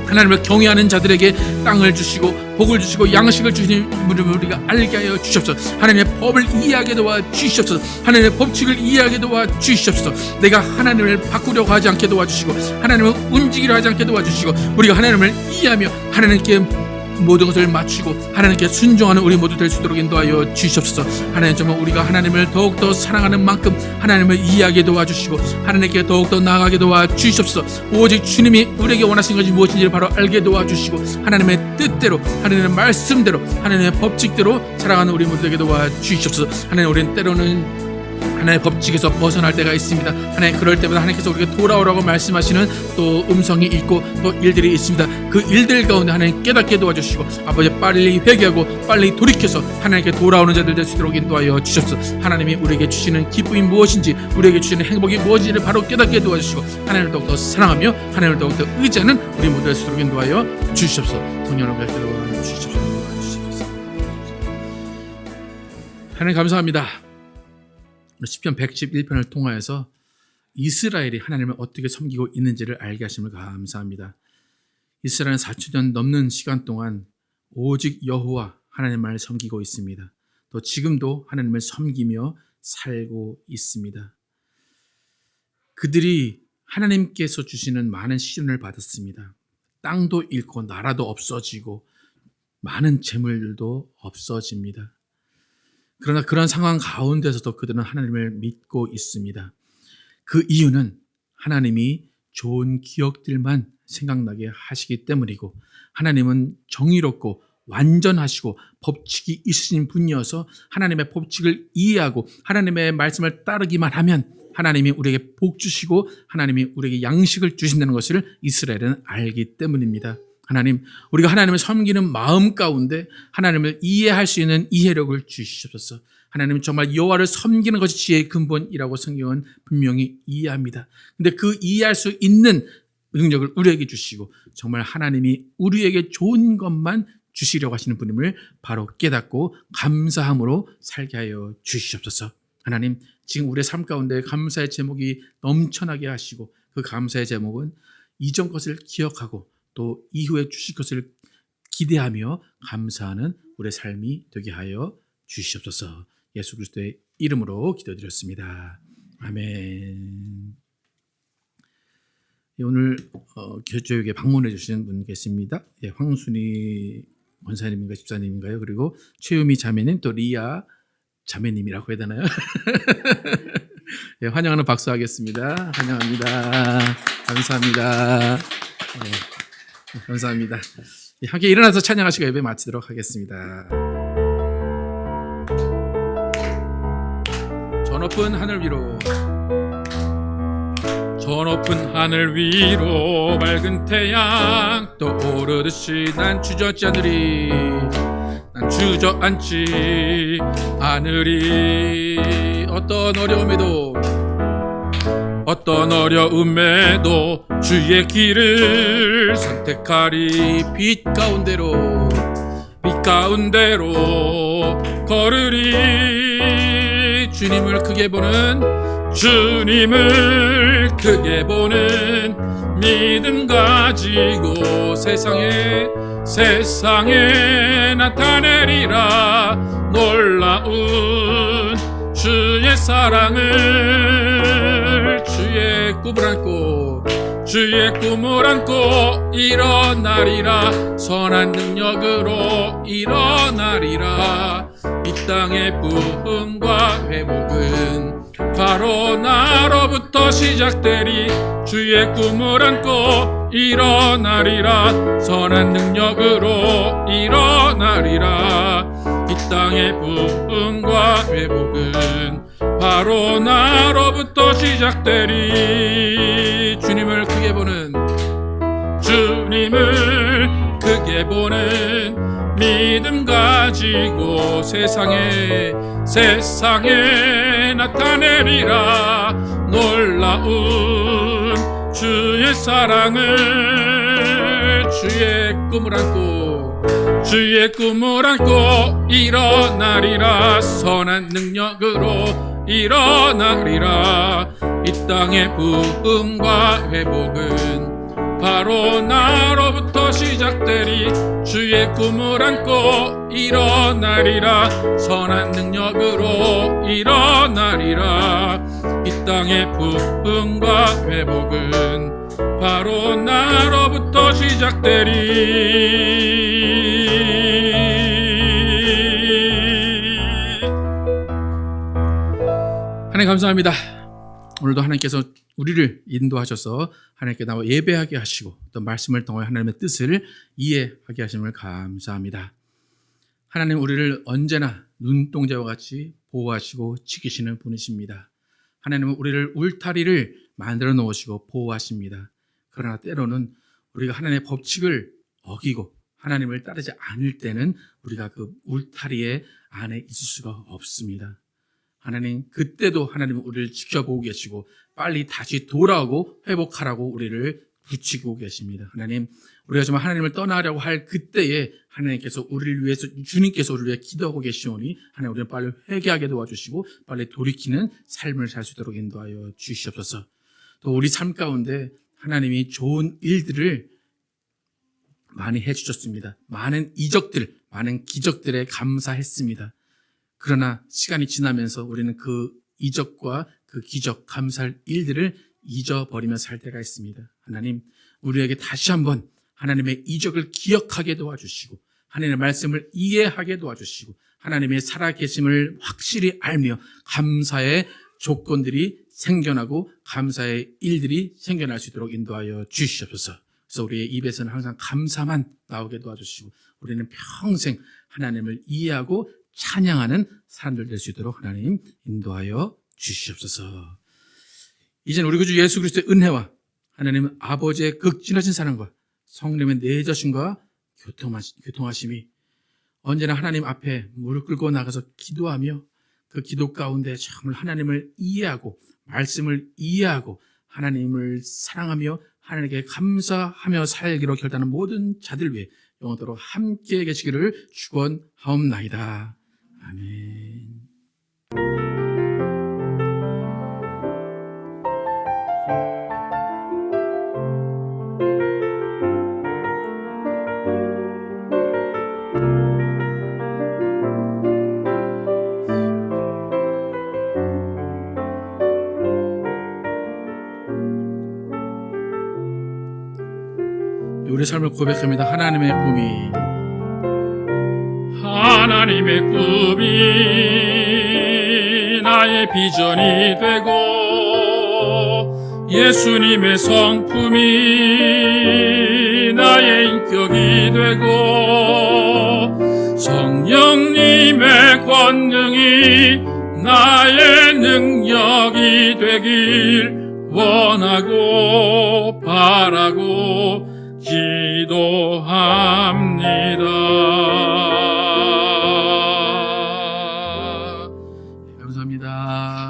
하나님을 경외하는 자들에게 땅을 주시고 복을 주시고 양식을 주시는 분을 우리가 알게 하여 주시옵소서. 하나님의 법을 이해하게 도와주시옵소서. 하나님의 법칙을 이해하게 도와주시옵소서. 내가 하나님을 바꾸려고 하지 않게 도와주시고 하나님을 움직이려 하지 않게 도와주시고 우리가 하나님을 이해하며 하나님께 모든 것을 마치고 하나님께 순종하는 우리 모두 될 수 있도록 인도하여 주시옵소서. 하나님 정말 우리가 하나님을 더욱더 사랑하는 만큼 하나님을 이해하게 도와주시고 하나님께 더욱더 나아가게 도와주시옵소서. 오직 주님이 우리에게 원하신 것이 무엇인지를 바로 알게 도와주시고 하나님의 뜻대로 하나님의 말씀대로 하나님의 법칙대로 살아가는 우리 모두에게 도와주시옵소서. 하나님 우리는 때로는 하나님의 법칙에서 벗어날 때가 있습니다. 하나님 그럴 때마다 하나님께서 우리에게 돌아오라고 말씀하시는 또 음성이 있고 또 일들이 있습니다. 그 일들 가운데 하나님 깨닫게 도와주시고 아버지 빨리 회개하고 빨리 돌이켜서 하나님께 돌아오는 자들 될 수 있도록 인도하여 주셨소. 하나님이 우리에게 주시는 기쁨이 무엇인지 우리에게 주시는 행복이 무엇인지를 바로 깨닫게 도와주시고 하나님을 더욱더 사랑하며 하나님을 더욱더 의지하는 우리 모두 될 수 있도록 인도하여 주시옵소서. 성령 여러분께 도와주시옵소서. 하나님 감사합니다. 시편 111편을 통하여서 이스라엘이 하나님을 어떻게 섬기고 있는지를 알게 하심을 감사합니다. 이스라엘은 4,000년 넘는 시간 동안 오직 여호와 하나님만을 섬기고 있습니다. 또 지금도 하나님을 섬기며 살고 있습니다. 그들이 하나님께서 주시는 많은 시련을 받았습니다. 땅도 잃고 나라도 없어지고 많은 재물들도 없어집니다. 그러나 그런 상황 가운데서도 그들은 하나님을 믿고 있습니다. 그 이유는 하나님이 좋은 기억들만 생각나게 하시기 때문이고 하나님은 정의롭고 완전하시고 법칙이 있으신 분이어서 하나님의 법칙을 이해하고 하나님의 말씀을 따르기만 하면 하나님이 우리에게 복 주시고 하나님이 우리에게 양식을 주신다는 것을 이스라엘은 알기 때문입니다. 하나님, 우리가 하나님을 섬기는 마음 가운데 하나님을 이해할 수 있는 이해력을 주시옵소서. 하나님은 정말 여호와를 섬기는 것이 지혜의 근본이라고 성경은 분명히 이해합니다. 그런데 그 이해할 수 있는 능력을 우리에게 주시고 정말 하나님이 우리에게 좋은 것만 주시려고 하시는 분임을 바로 깨닫고 감사함으로 살게 하여 주시옵소서. 하나님, 지금 우리의 삶 가운데 감사의 제목이 넘쳐나게 하시고 그 감사의 제목은 이전 것을 기억하고 또 이후에 주실 것을 기대하며 감사하는 우리의 삶이 되게 하여 주시옵소서. 예수 그리스도의 이름으로 기도드렸습니다. 아멘. 오늘 교회에 방문해 주신 분 계십니다. 황순희 원사님인가 집사님인가요? 그리고 최유미 자매님 또 리아 자매님이라고 해야 되나요? 네, 환영하는 박수 하겠습니다. 환영합니다. 감사합니다. 네. 감사합니다. 함께 일어나서 찬양하시고 예배 마치도록 하겠습니다. 저 높은 하늘 위로 저 높은 하늘 위로 맑은 태양 떠오르듯이 난 주저앉지 않으리. 난 주저앉지 않으리. 어떤 어려움에도 주의 길을 선택하리. 빛 가운데로 걸으리. 주님을 크게 보는 믿음 가지고 세상에 나타내리라. 놀라운 주의 사랑을 주의 꿈을 안고 일어나리라. 선한 능력으로 일어나리라. 이 땅의 부흥과 회복은 바로 나로부터 시작되리. 주의 꿈을 안고 일어나리라. 선한 능력으로 일어나리라. 이 땅의 부흥과 회복은 바로 나로부터 시작되리. 주님을 크게 보는 믿음 가지고 세상에 나타내리라. 놀라운 주의 사랑을 주의 꿈을 안고 일어나리라. 선한 능력으로 일어나리라. 이 땅의 부흥과 회복은 바로 나로부터 시작되리. 주의 꿈을 안고 일어나리라. 선한 능력으로 일어나리라. 이 땅의 부흥과 회복은 바로 나로부터 시작되리. 하나님 감사합니다. 오늘도 하나님께서 우리를 인도하셔서 하나님께 나와 예배하게 하시고 또 말씀을 통해 하나님의 뜻을 이해하게 하심을 감사합니다. 하나님 우리를 언제나 눈동자와 같이 보호하시고 지키시는 분이십니다. 하나님은 우리를 울타리를 만들어 놓으시고 보호하십니다. 그러나 때로는 우리가 하나님의 법칙을 어기고 하나님을 따르지 않을 때는 우리가 그 울타리의 안에 있을 수가 없습니다. 하나님 그때도 하나님은 우리를 지켜보고 계시고 빨리 다시 돌아오고 회복하라고 우리를 붙이고 계십니다. 하나님 우리가 정말 하나님을 떠나려고 할 그때에 하나님께서 우리를 위해서 주님께서 우리를 위해 기도하고 계시오니 하나님 우리는 빨리 회개하게 도와주시고 빨리 돌이키는 삶을 살 수 있도록 인도하여 주시옵소서. 또 우리 삶 가운데 하나님이 좋은 일들을 많이 해주셨습니다. 많은 이적들, 많은 기적들에 감사했습니다. 그러나 시간이 지나면서 우리는 그 이적과 그 기적, 감사할 일들을 잊어버리며 살 때가 있습니다. 하나님, 우리에게 다시 한번 하나님의 이적을 기억하게 도와주시고 하나님의 말씀을 이해하게 도와주시고 하나님의 살아계심을 확실히 알며 감사의 조건들이 생겨나고 감사의 일들이 생겨날 수 있도록 인도하여 주시옵소서. 그래서 우리의 입에서는 항상 감사만 나오게 도와주시고 우리는 평생 하나님을 이해하고 찬양하는 사람들 될 수 있도록 하나님 인도하여 주시옵소서. 이제는 우리 구주 예수 그리스도의 은혜와 하나님 아버지의 극진하신 사랑과 성령의 내저심과 교통하심이 언제나 하나님 앞에 무릎 꿇고 나가서 기도하며 그 기도 가운데 정말 하나님을 이해하고 말씀을 이해하고 하나님을 사랑하며 하나님께 감사하며 살기로 결단한 모든 자들 위해 영원토록 함께 계시기를 축원하옵나이다. 아멘. 우리 삶을 고백합니다. 하나님의 꿈이 나의 비전이 되고 예수님의 성품이 나의 인격이 되고 성령님의 권능이 나의 능력이 되길 원하고 바라고 기도합니다. 감사합니다.